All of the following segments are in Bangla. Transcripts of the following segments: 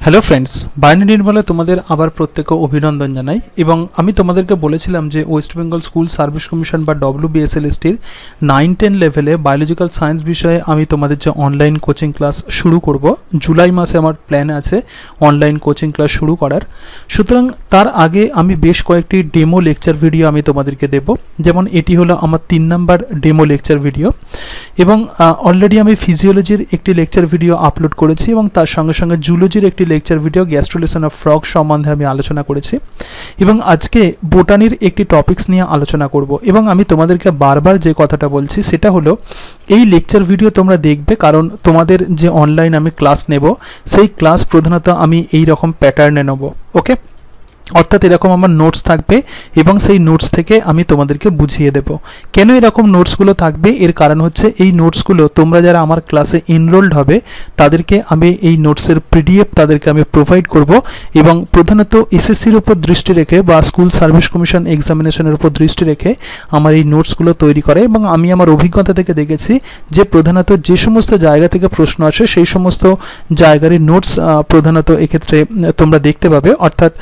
হ্যালো ফ্রেন্ডস, বায়োনি নির্মলে তোমাদের আবার প্রত্যেককে অভিনন্দন জানাই। এবং আমি তোমাদেরকে বলেছিলাম যে West Bengal school service commission বা WBSLSTর 9-10 লেভেলে বায়োলজিক্যাল সায়েন্স বিষয়ে আমি তোমাদের যে অনলাইন কোচিং ক্লাস শুরু করব, জুলাই মাসে আমার প্ল্যান আছে অনলাইন কোচিং ক্লাস শুরু করার। সুতরাং তার আগে আমি বেশ কয়েকটি ডেমো লেকচার ভিডিও আমি তোমাদেরকে দেব। যেমন এটি হলো আমার 3 নাম্বার ডেমো লেকচার ভিডিও, এবং অলরেডি আমি ফিজিওলজির একটি লেকচার ভিডিও আপলোড করেছি, এবং তার সঙ্গে সঙ্গে জুলজির একটি লেকচার ভিডিও গ্যাস্ট্রোলেশন অফ ফ্রগ সম্বন্ধে আমি আলোচনা করেছি। এবং আজকে বোটানির একটি টপিকস নিয়ে আলোচনা করব। এবং আমি তোমাদেরকে বারবার যে কথাটা বলছি সেটা হলো এই লেকচার ভিডিও তোমরা দেখবে, কারণ তোমাদের যে অনলাইন আমি ক্লাস নেব সেই ক্লাস প্রধানত আমি এই রকম প্যাটার্নে নেব। ওকে, অর্থাৎ এরকম আমার নোটস থাকবে এবং সেই নোটস থেকে আমি তোমাদেরকে বুঝিয়ে দেব। কেন এরকম নোটসগুলো থাকবে, এর কারণ হচ্ছে এই নোটসগুলো তোমরা যারা আমার ক্লাসে এনরোলড হবে তাদেরকে আমি এই নোটসের PDF তাদেরকে আমি প্রোভাইড করব। এবং প্রধানত SSCর উপর দৃষ্টি রেখে বা স্কুল সার্ভিস কমিশন এক্সামিনেশনের উপর দৃষ্টি রেখে আমার এই নোটসগুলো তৈরি করে। এবং আমি আমার অভিজ্ঞতা থেকে দেখেছি যে প্রধানত যে সমস্ত জায়গা থেকে প্রশ্ন আসে সেই সমস্ত জায়গারই নোটস প্রধানত এক্ষেত্রে তোমরা দেখতে পাবে। অর্থাৎ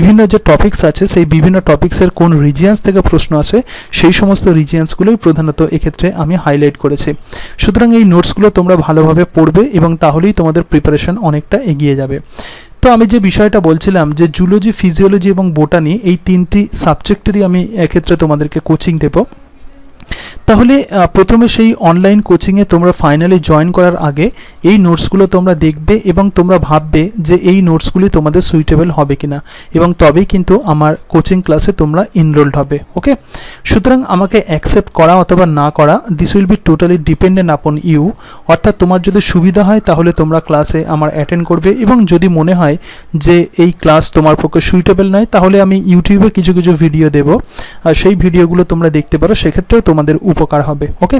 বিভিন্ন যে টপিকস আছে সেই বিভিন্ন টপিক্সের কোন রিজিয়ান্স থেকে প্রশ্ন আসে সেই সমস্ত রিজিয়ান্সগুলোই প্রধানত এক্ষেত্রে আমি হাইলাইট করেছি। সুতরাং এই নোটসগুলো তোমরা ভালোভাবে পড়বে এবং তাহলেই তোমাদের প্রিপারেশন অনেকটা এগিয়ে যাবে। তো আমি যে বিষয়টা বলছিলাম যে জুলজি, ফিজিওলজি এবং বোটানি এই তিনটি সাবজেক্টেরই আমি এক্ষেত্রে তোমাদেরকে কোচিং দেব। তাহলে প্রথমে সেই অনলাইন কোচিংয়ে তোমরা ফাইনালি জয়েন করার আগে এই নোটসগুলো তোমরা দেখবে এবং তোমরা ভাববে যে এই নোটসগুলি তোমাদের সুইটেবল হবে কিনা, এবং তবেই কিন্তু আমার কোচিং ক্লাসে তোমরা এনরোলড হবে। ওকে, সুতরাং আমাকে অ্যাকসেপ্ট করা অথবা না করা, this will be totally dependent upon you. অর্থাৎ তোমার যদি সুবিধা হয় তাহলে তোমরা ক্লাসে আমার অ্যাটেন্ড করবে, এবং যদি মনে হয় যে এই ক্লাস তোমার পক্ষে সুইটেবল নয় তাহলে আমি ইউটিউবে কিছু কিছু ভিডিও দেব, আর সেই ভিডিওগুলো তোমরা দেখতে পারো, সেক্ষেত্রেও তোমাদের উপকার হবে। ওকে,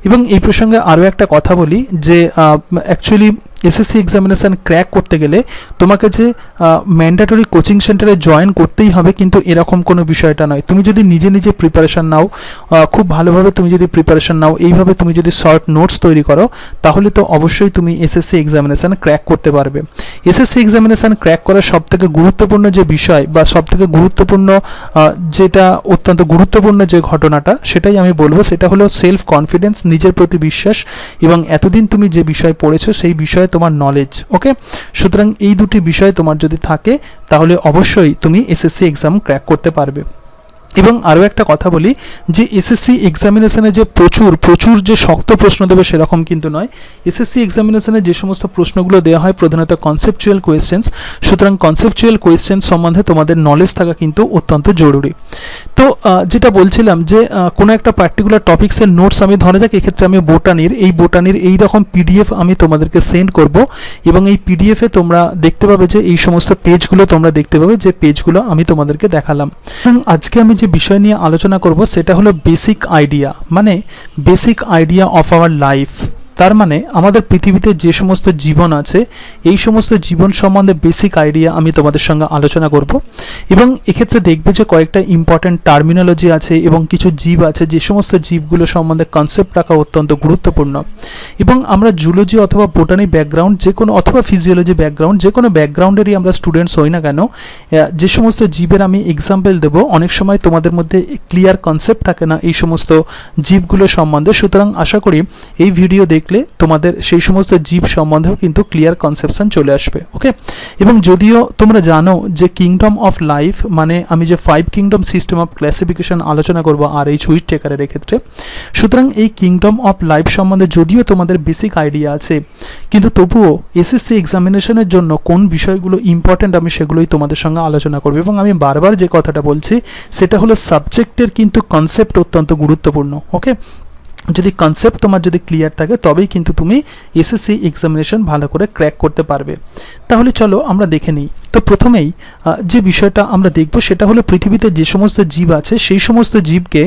এবং এই প্রসঙ্গে আরও একটা কথা বলি যে অ্যাকচুয়ালি SSC এক্সামিনেশান ক্র্যাক করতে গেলে তোমাকে যে ম্যান্ডেটরি কোচিং সেন্টারে জয়েন করতেই হবে কিন্তু এরকম কোনো বিষয়টা নয়। তুমি যদি নিজে নিজে প্রিপারেশান নাও, খুব ভালোভাবে তুমি যদি প্রিপারেশান নাও, এইভাবে তুমি যদি শর্ট নোটস তৈরি করো তাহলে তো অবশ্যই তুমি SSC এক্সামিনেশান ক্র্যাক করতে পারবে। SSC এক্সামিনেশান ক্র্যাক করার সবথেকে গুরুত্বপূর্ণ যে বিষয় বা সবথেকে গুরুত্বপূর্ণ যেটা অত্যন্ত গুরুত্বপূর্ণ যে ঘটনাটা সেটাই আমি বলবো, সেটা হলো সেলফ কনফিডেন্স, নিজের প্রতি বিশ্বাস, এবং এতদিন তুমি যে বিষয় পড়েছো সেই বিষয়ে তোমার নলেজ। ওকে, সুতরাং এই দুটি বিষয় তোমার যদি থাকে তাহলে অবশ্যই তুমি SSC এক্সাম ক্র্যাক করতে পারবে। এবং আরও একটা কথা বলি যে SSC এক্সামিনেশানে যে প্রচুর যে শক্ত প্রশ্ন দেবে সেরকম কিন্তু নয়। SSC এক্সামিনেশানে যে সমস্ত প্রশ্নগুলো দেওয়া হয় প্রধানত কনসেপচুয়াল কোয়েশ্চেন্স। সুতরাং কনসেপচুয়াল কোয়েশ্চেন্স সম্বন্ধে তোমাদের নলেজ থাকা কিন্তু অত্যন্ত জরুরি। তো যেটা বলছিলাম যে কোনো একটা পার্টিকুলার টপিক্সের নোটস আমি ধরা যাক এক্ষেত্রে আমি বোটানির এই রকম PDF আমি তোমাদেরকে সেন্ড করব, এবং এই PDFে তোমরা দেখতে পাবে যে এই সমস্ত পেজগুলো তোমরা দেখতে পাবে যে পেজগুলো আমি তোমাদেরকে দেখালাম। আজকে আমি যে বিষয় নিয়ে আলোচনা করব সেটা হলো basic idea of our life. তার মানে আমাদের পৃথিবীতে যে সমস্ত জীবন আছে এই সমস্ত জীবন সম্বন্ধে বেসিক আইডিয়া আমি তোমাদের সঙ্গে আলোচনা করব। এবং এক্ষেত্রে দেখবে যে কয়েকটা ইম্পর্ট্যান্ট টার্মিনোলজি আছে এবং কিছু জীব আছে যে সমস্ত জীবগুলো সম্বন্ধে কনসেপ্ট রাখা অত্যন্ত গুরুত্বপূর্ণ। এবং আমরা জুলজি অথবা বোটানি ব্যাকগ্রাউন্ড যে কোনো অথবা ফিজিওলজি ব্যাকগ্রাউন্ড যে কোনো ব্যাকগ্রাউন্ডেরই আমরা স্টুডেন্টস হই না কেন, যে সমস্ত জীবের আমি এক্সাম্পল দেবো অনেক সময় তোমাদের মধ্যে ক্লিয়ার কনসেপ্ট থাকে না এই সমস্ত জীবগুলো সম্বন্ধে। সুতরাং আশা করি এই ভিডিও দেখলে তোমাদের সেই সমস্ত জীব সম্বন্ধেও কিন্তু ক্লিয়ার কনসেপশন চলে আসবে। ওকে, এবং যদিও তোমরা জানো যে কিংডম অফ লাইফ মানে আমি যে 5 কিংডম সিস্টেম অফ ক্লাসিফিকেশন আলোচনা করব RH হুইটেকারের ক্ষেত্রে, সুতরাং এই কিংডম অফ লাইফ সম্বন্ধে যদিও তোমাদের বেসিক আইডিয়া আছে কিন্তু তবুও SSC এক্সামিনেশনের জন্য কোন বিষয়গুলো ইম্পর্ট্যান্ট আমি সেগুলোই তোমাদের সঙ্গে আলোচনা করব। এবং আমি বারবার যে কথাটা বলছি সেটা হলো সাবজেক্টের কিন্তু কনসেপ্ট অত্যন্ত গুরুত্বপূর্ণ। ওকে, যদি কনসেপ্ট তোমার যদি ক্লিয়ার থাকে তবেই কিন্তু তুমি SSC এক্সামিনেশন ভালো করে ক্র্যাক করতে পারবে। তাহলে চলো আমরা দেখে নিই তো প্রথমেই যে বিষয়টা আমরা দেখব সেটা হলো পৃথিবীতে যে সমস্ত জীব আছে সেই সমস্ত জীবকে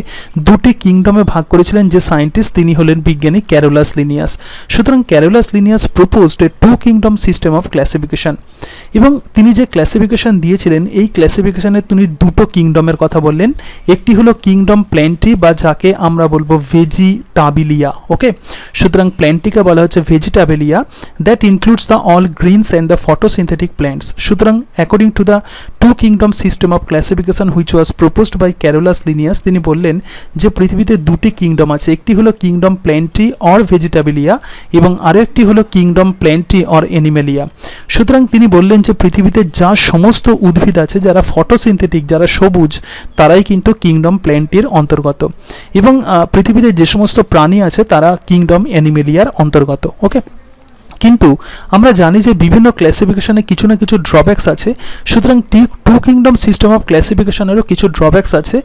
দুটি কিংডমে ভাগ করেছিলেন যে সায়েন্টিস্ট, তিনি হলেন বিজ্ঞানী ক্যারোলাস লিনিয়াস। সুতরাং Carolus Linnaeus proposed a two kingdom system of classification, এবং তিনি যে ক্লাসিফিকেশন দিয়েছিলেন এই ক্লাসিফিকেশনে তিনি দুটো কিংডমের কথা বললেন। একটি হলো কিংডম প্ল্যান্টি বা যাকে আমরা বলবো ভেজিটাবিলিয়া। ওকে, সুতরাং প্ল্যান্টিকে বলা হচ্ছে Vegetabilia, that includes the all greens and the photosynthetic plants. সুতরাং according to the two kingdom system of classification which was proposed by Carolus Linnaeus, তিনি বললেন যে পৃথিবীতে দুটি কিংডম আছে, একটি হলো কিংডম প্ল্যান্টি অর ভেজিটাবিলিয়া এবং আরও একটি হলো কিংডম প্ল্যান্টি অর অ্যানিমেলিয়া। সুতরাং তিনি বললেন যে পৃথিবীতে যা সমস্ত উদ্ভিদ আছে যারা ফটোসিনথেটিক, যারা সবুজ, তারাই কিন্তু কিংডম প্ল্যান্টির অন্তর্গত, এবং পৃথিবীতে যে সমস্ত প্রাণী আছে তারা কিংডম অ্যানিমেলিয়ার অন্তর্গত। ওকে, কিন্তু আমরা জানি যে বিভিন্ন ক্লাসিফিকেশনে কিছু না কিছু ড্রব্যাকস আছে। সুতরাং টু কিংডম সিস্টেম অফ ক্লাসিফিকেশনেরও কিছু ড্রব্যাকস আছে।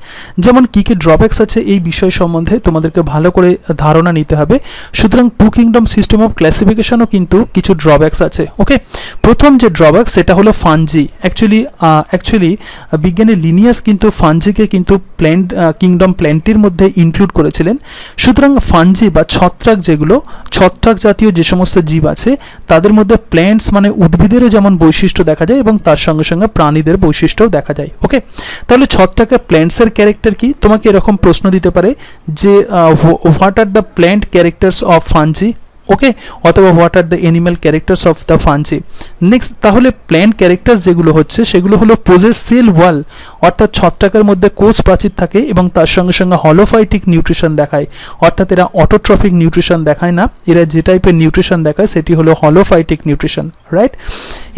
যেমন কী কী ড্রব্যাকস আছে এই বিষয় সম্বন্ধে তোমাদেরকে ভালো করে ধারণা নিতে হবে। সুতরাং টু কিংডম সিস্টেম অফ ক্লাসিফিকেশনও কিন্তু কিছু ড্রব্যাকস আছে। ওকে, প্রথম যে ড্রব্যাক সেটা হলো ফানজি। অ্যাকচুয়ালি বিজ্ঞানী লিনিয়াস কিন্তু ফানজিকে কিন্তু কিংডম প্ল্যান্টির মধ্যে ইনক্লুড করেছিলেন। সুতরাং ফানজি বা ছত্রাক, যেগুলো ছত্রাক জাতীয় যে সমস্ত জীব আছে তাদের মধ্যে প্ল্যান্টস মানে উদ্ভিদেরও যেমন বৈশিষ্ট্য দেখা যায় এবং তার সঙ্গে সঙ্গে প্রাণীদের বৈশিষ্ট্যও দেখা যায়। ওকে, তাহলে ছত্রাকের প্ল্যান্টসের ক্যারেক্টার কি? তোমাকে এরকম প্রশ্ন দিতে পারে যে what are the plant characters of fungi, okay, অথবা what are the animal characters of the fungi. Next, তাহলে প্ল্যান্ট ক্যারেক্টার্স যেগুলো হচ্ছে সেগুলো হলো পোজেস সেল ওয়াল, অর্থাৎ ছত্রাকের মধ্যে কোষ প্রাচীর থাকে এবং তার সঙ্গে সঙ্গে হলোফাইটিক নিউট্রিশন দেখায়, অর্থাৎ এরা অটোট্রফিক নিউট্রিশন দেখায় না, এরা যে টাইপের নিউট্রিশন দেখায় সেটি হলো হলোফাইটিক নিউট্রিশন, রাইট?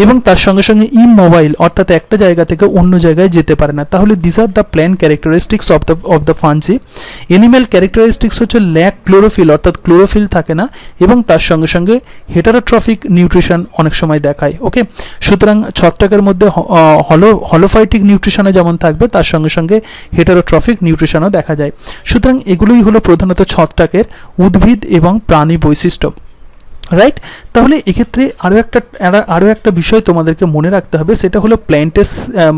এবং তার সঙ্গে সঙ্গে ইমোবাইল, অর্থাৎ একটা জায়গা থেকে অন্য জায়গায় যেতে পারে না। তাহলে this R the plant characteristics of the fungi. Animal characteristics হচ্ছে ল্যাক ক্লোরোফিল, অর্থাৎ ক্লোরোফিল থাকে না, এবং তার সঙ্গে সঙ্গে হেটারোট্রফিক নিউট্রিশন অনেক সময় দেখায়। ওকে, সুতরাং ছত্রাকের মধ্যে হলোফাইটিক নিউট্রিশনও যেমন থাকবে তার সঙ্গে সঙ্গে হেটারোট্রফিক নিউট্রিশনও দেখা যায়। সুতরাং এগুলোই হলো প্রধানত ছত্রাকের উদ্ভিদ এবং প্রাণী বৈশিষ্ট্য, রাইট? তাহলে এক্ষেত্রে আরও একটা বিষয় তোমাদেরকে মনে রাখতে হবে, সেটা হলো প্ল্যান্টের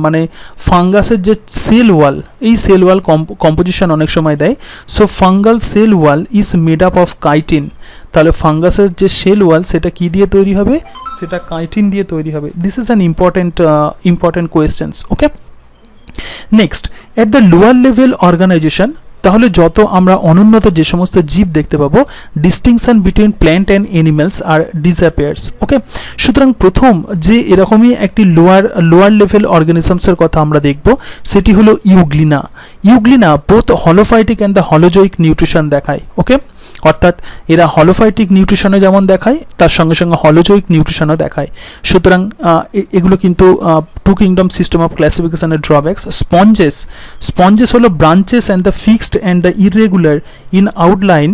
মানে ফাঙ্গাসের যে সেল ওয়াল, এই সেল ওয়াল কম্পোজিশন অনেক সময় দেয়। So fungal cell wall is made up of chitin. তাহলে ফাঙ্গাসের যে সেল ওয়াল সেটা কি দিয়ে তৈরি হবে? সেটা কাইটিন দিয়ে তৈরি হবে। This is an important questions. Okay, next, at the lower level organization, তাহলে যত আমরা অনুন্নত যে সমস্ত জীব দেখতে পাবো, distinction between plant and animals are disappears. Okay, সুতরাং প্রথম যে এরকমই একটি লোয়ার লেভেল অর্গানিজমসের কথা আমরা দেখব সেটি হলো Euglena. Euglena both holophytic and the holozoic nutrition দেখায়। ওকে, অর্থাৎ এরা হলোফাইটিক নিউট্রিশনও যেমন দেখায় তার সঙ্গে সঙ্গে হলোজোইক নিউট্রিশনও দেখায়। সুতরাং এগুলো কিন্তু টু কিংডম সিস্টেম অফ ক্লাসিফিকেশনের ড্রব্যাকস। স্পঞ্জেস হলো branches and the fixed and the irregular in outline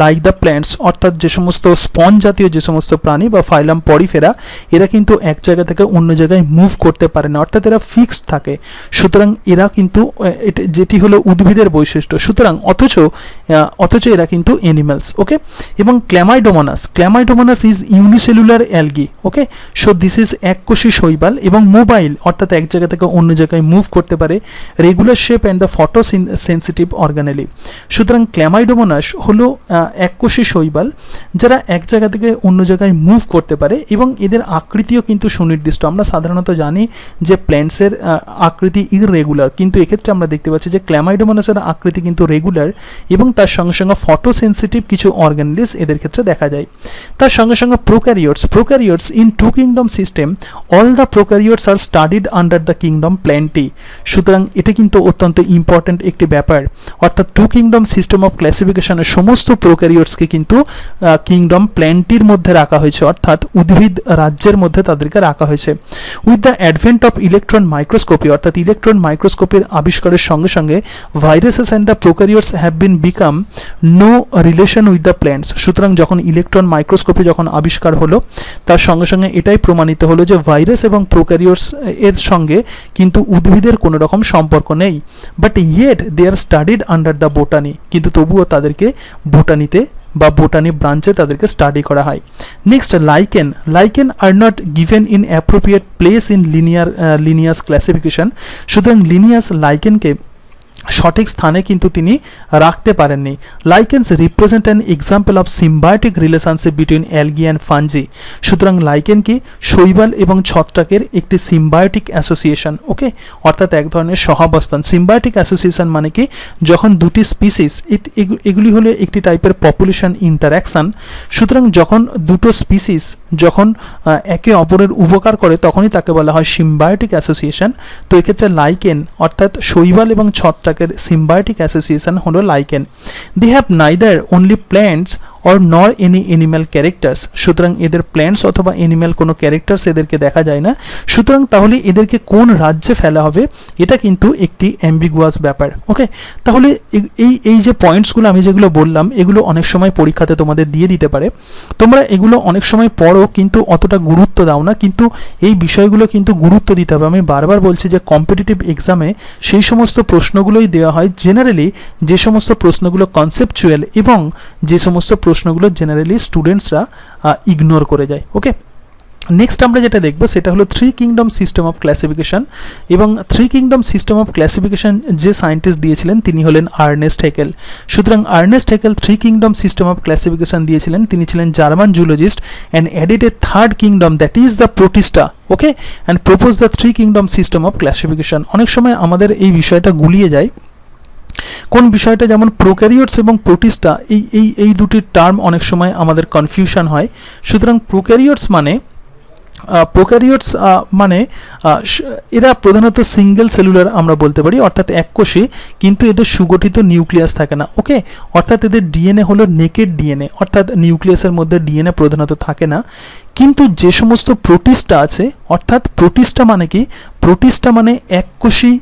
like the plants, অর্থাৎ যে সমস্ত স্পঞ্জ জাতীয় যে সমস্ত প্রাণী বা ফাইলাম পরিফেরা, এরা কিন্তু এক জায়গা থেকে অন্য জায়গায় মুভ করতে পারে না, অর্থাৎ এরা ফিক্সড থাকে। সুতরাং এরা কিন্তু যেটি হলো উদ্ভিদের বৈশিষ্ট্য, সুতরাং অথচ এরা কিন্তু অ্যানিমালস। ওকে, এবং Chlamydomonas is unicellular algae. Okay, so this is এককোষী শৈবাল এবং মোবাইল, অর্থাৎ এক জায়গা থেকে অন্য জায়গায় মুভ করতে পারে, regular shape and the photo sensitive organelle. সুতরাং ক্ল্যামাইডোমোনাস হলো এককোষী শৈবাল যারা এক জায়গা থেকে অন্য জায়গায় মুভ করতে পারে, এবং এদের আকৃতিও কিন্তু সুনির্দিষ্ট। আমরা সাধারণত জানি যে প্ল্যান্টসের আকৃতি ইররেগুলার, কিন্তু এক্ষেত্রে আমরা দেখতে পাচ্ছি যে ক্ল্যামাইডোমোনাসের আকৃতি কিন্তু রেগুলার, এবং তার সঙ্গে সঙ্গে ফটো সেন্সিটিভ কিছু অর্গানেলিস এদের ক্ষেত্রে দেখা যায়। তার সঙ্গে সঙ্গে prokaryotes in two kingdom system, all the prokaryotes are studied under the kingdom Plantae. সুতরাং এটা কিন্তু অত্যন্ত ইম্পর্টেন্ট একটি ব্যাপার, অর্থাৎ টু কিংডম সিস্টেম অফ ক্লাসিফিকেশনের সমস্ত প্রোক্যারিওটসকে কিন্তু কিংডম প্ল্যান্টির মধ্যে রাখা হয়েছে, অর্থাৎ উদ্ভিদ রাজ্যের মধ্যে তাদেরকে রাখা হয়েছে। With the advent of electron microscopy, অর্থাৎ ইলেকট্রন মাইক্রোস্কোপির আবিষ্কারের সঙ্গে সঙ্গে viruses and the prokaryotes have been become no relation with the plants. সুতরাং যখন ইলেকট্রন মাইক্রোস্কোপি যখন আবিষ্কার হলো তার সঙ্গে সঙ্গে এটাই প্রমাণিত হলো যে ভাইরাস এবং প্রোক্যারিওটস এর সঙ্গে কিন্তু উদ্ভিদের কোনো রকম সম্পর্ক নেই। But yet they are studied under the botany, কিন্তু তবুও তাদেরকে বোটানিতে বা বোটানি ব্রাঞ্চে তাদেরকে স্টাডি করা হয়। Next lichen are not given in appropriate place in Linnaeus classification. সুতরাং লিনিয়াস লাইকেনকে সঠিক স্থানে কিন্তু তিনি রাখতে পারেননি। Lichens represent an example of symbiotic relationship between algae and fungi. সুতরাং লাইকেন কি শৈবাল এবং ছত্রাকের একটি সিম্বায়োটিক অ্যাসোসিয়েশন, ওকে, অর্থাৎ এক ধরনের সহাবস্থান। সিম্বায়োটিক অ্যাসোসিয়েশন মানে কি, যখন দুটি স্পিসিস, এগুলি হলো একটি টাইপের পপুলেশন ইন্টারাকশান। সুতরাং যখন দুটো স্পিসিস যখন একে অপরের উপকার করে তখনই তাকে বলা হয় সিম্বায়োটিক অ্যাসোসিয়েশন। তো এক্ষেত্রে লাইকেন অর্থাৎ শৈবাল এবং ছত্রাকের symbiotic association হলো lichen. they have neither only plants or nor any animal characters। সুতরাং এদের প্ল্যান্টস অথবা অ্যানিম্যাল কোনো ক্যারেক্টার্স এদেরকে দেখা যায় না। সুতরাং তাহলে এদেরকে কোন রাজ্যে ফেলা হবে এটা কিন্তু একটি অ্যাম্বিগুয়াস ব্যাপার, ওকে। তাহলে এই যে পয়েন্টসগুলো আমি যেগুলো বললাম এগুলো অনেক সময় পরীক্ষাতে তোমাদের দিয়ে দিতে পারে। তোমরা এগুলো অনেক সময় পড়ো কিন্তু অতটা গুরুত্ব দাও না, কিন্তু এই বিষয়গুলো কিন্তু গুরুত্ব দিতে হবে। আমি বারবার বলছি যে কম্পিটিটিভ এক্সামে সেই সমস্ত প্রশ্নগুলোই দেওয়া হয়। জেনারেলি যে সমস্ত প্রশ্নগুলো কনসেপচুয়াল এবং যে সমস্ত প্রশ্নগুলো জেনারেলি স্টুডেন্টসরা ইগনোর করে যায়, ওকে। নেক্সট আমরা যেটা দেখব সেটা হলো three kingdom system of classification. এবং three kingdom system of classification যে সায়েন্টিস্ট দিয়েছিলেন তিনি হলেন আর্নেস্ট হেকেল। সুতরাং Ernst Haeckel three kingdom system of classification দিয়েছিলেন। তিনি ছিলেন German zoologist and added a third kingdom that is the Protista, okay, and propose the three kingdom system of classification. অনেক সময় আমাদের এই বিষয়টা গুলিয়ে যায় কোন বিষয়টা, যেমন প্রোক্যারিওটস এবং প্রোটিস্টা, এই দুটি টার্ম অনেক সময় আমাদের কনফিউশন হয়। সুতরাং প্রোক্যারিওটস মানে এরা প্রধানত সিঙ্গেল সেলুলার আমরা বলতে পারি, অর্থাৎ এককোষী, কিন্তু এদের সুগঠিত নিউক্লিয়াস থাকে না, ওকে, অর্থাৎ এদের ডিএনএ হলো নেকেড ডিএনএ, অর্থাৎ নিউক্লিয়াসের মধ্যে ডিএনএ প্রধানত থাকে না। কিন্তু যে সমস্ত প্রোটিস্টা আছে, অর্থাৎ প্রোটিস্টা মানে কি, প্রোটিস্টা মানে এককোষী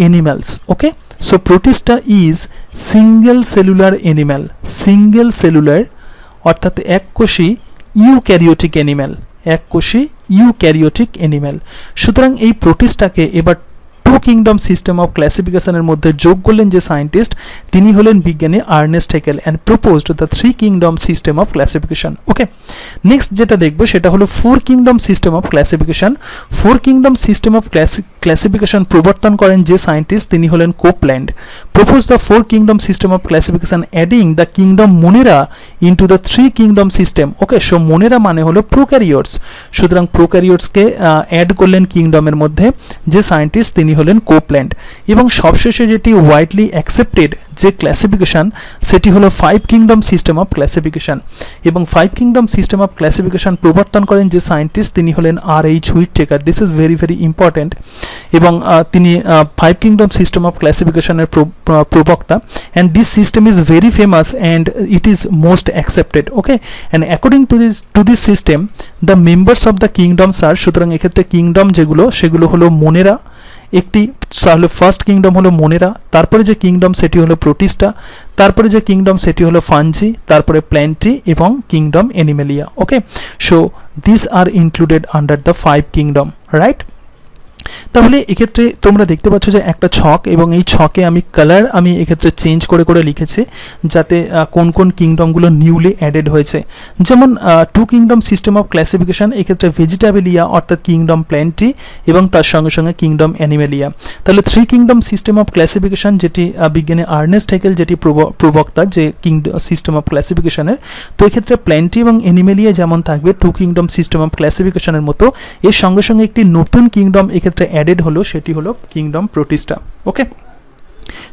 animals, okay, so protista is single cellular animal, single cellular অর্থাৎ এককোষী ইউক্যারিওটিক অ্যানিম্যাল, এককোষী ইউক্যারিওটিক অ্যানিম্যাল। সুতরাং এই প্রোটিস্টাকে এবার টু কিংডম সিস্টেম অফ ক্লাসিফিকেশনের মধ্যে যোগ করলেন যে সায়েন্টিস্ট তিনি হলেন বিজ্ঞানী Ernst Haeckel and proposed the three kingdom system of classification, okay. Next যেটা দেখবো সেটা হলো four kingdom system of classification. Four kingdom system of classification প্রবর্তন করেন যে সায়েন্টিস্ট তিনি হলেন Copeland. Propose the four kingdom system of classification adding the kingdom মোনেরা into the three kingdom system, okay. So মোনেরা মানে হলো প্রোক্যারিওটস। সুতরাং প্রোক্যারিওটসকে অ্যাড করলেন কিংডমের মধ্যে যে সায়েন্টিস্ট তিনি হলেন কোপল্যান্ড। এবং সবশেষে যেটি ওয়াইডলি অ্যাকসেপ্টেড যে ক্লাসিফিকেশন সেটি হলো five kingdom system of classification. এবং five kingdom system of classification প্রবর্তন করেন যে সায়েন্টিস্ট তিনি হলেন R.H. Whittaker. This is very very important. এবং তিনি ফাইভ কিংডম সিস্টেম অফ ক্লাসিফিকেশনের প্রবক্তা, and this system is very famous and it is most accepted, okay. And according to this system the members of the kingdoms are, সুতরাং এক্ষেত্রে কিংডম যেগুলো সেগুলো হলো মোনেরা, একটি তাহলে ফার্স্ট কিংডম হলো মোনেরা, তারপরে যে কিংডম সেটি হলো প্রোটিস্টা, তারপরে যে কিংডম সেটি হলো ফাঞ্জি, তারপরে প্ল্যান্টি এবং kingdom Animalia, okay. So this are included under the five kingdom, right. তাহলে এক্ষেত্রে তোমরা দেখতে পাচ্ছ যে একটা ছক, এবং এই ছকে আমি কালার আমি এক্ষেত্রে চেঞ্জ করে করে লিখেছি যাতে কোন কোন কিংডমগুলো নিউলি অ্যাডেড হয়েছে। যেমন two kingdom system of classification, এক্ষেত্রে ভেজিটেবিলিয়া অর্থাৎ কিংডম প্ল্যান্টি এবং তার সঙ্গে সঙ্গে কিংডম অ্যানিমেলিয়া। তাহলে three kingdom system of classification যেটি বিজ্ঞানী আর্নেস্ট হেকেল যেটি প্রবক্তা যে সিস্টেম অফ ক্লাসিফিকেশনের, তো এক্ষেত্রে প্ল্যান্টি এবং অ্যানিমেলিয়া যেমন থাকবে টু কিংডম সিস্টেম অফ ক্লাসিফিকেশনের মতো, এর সঙ্গে সঙ্গে একটি নতুন কিংডম এক্ষেত্রে অ্যাডেড হলো, সেটি হলো kingdom Protista, okay.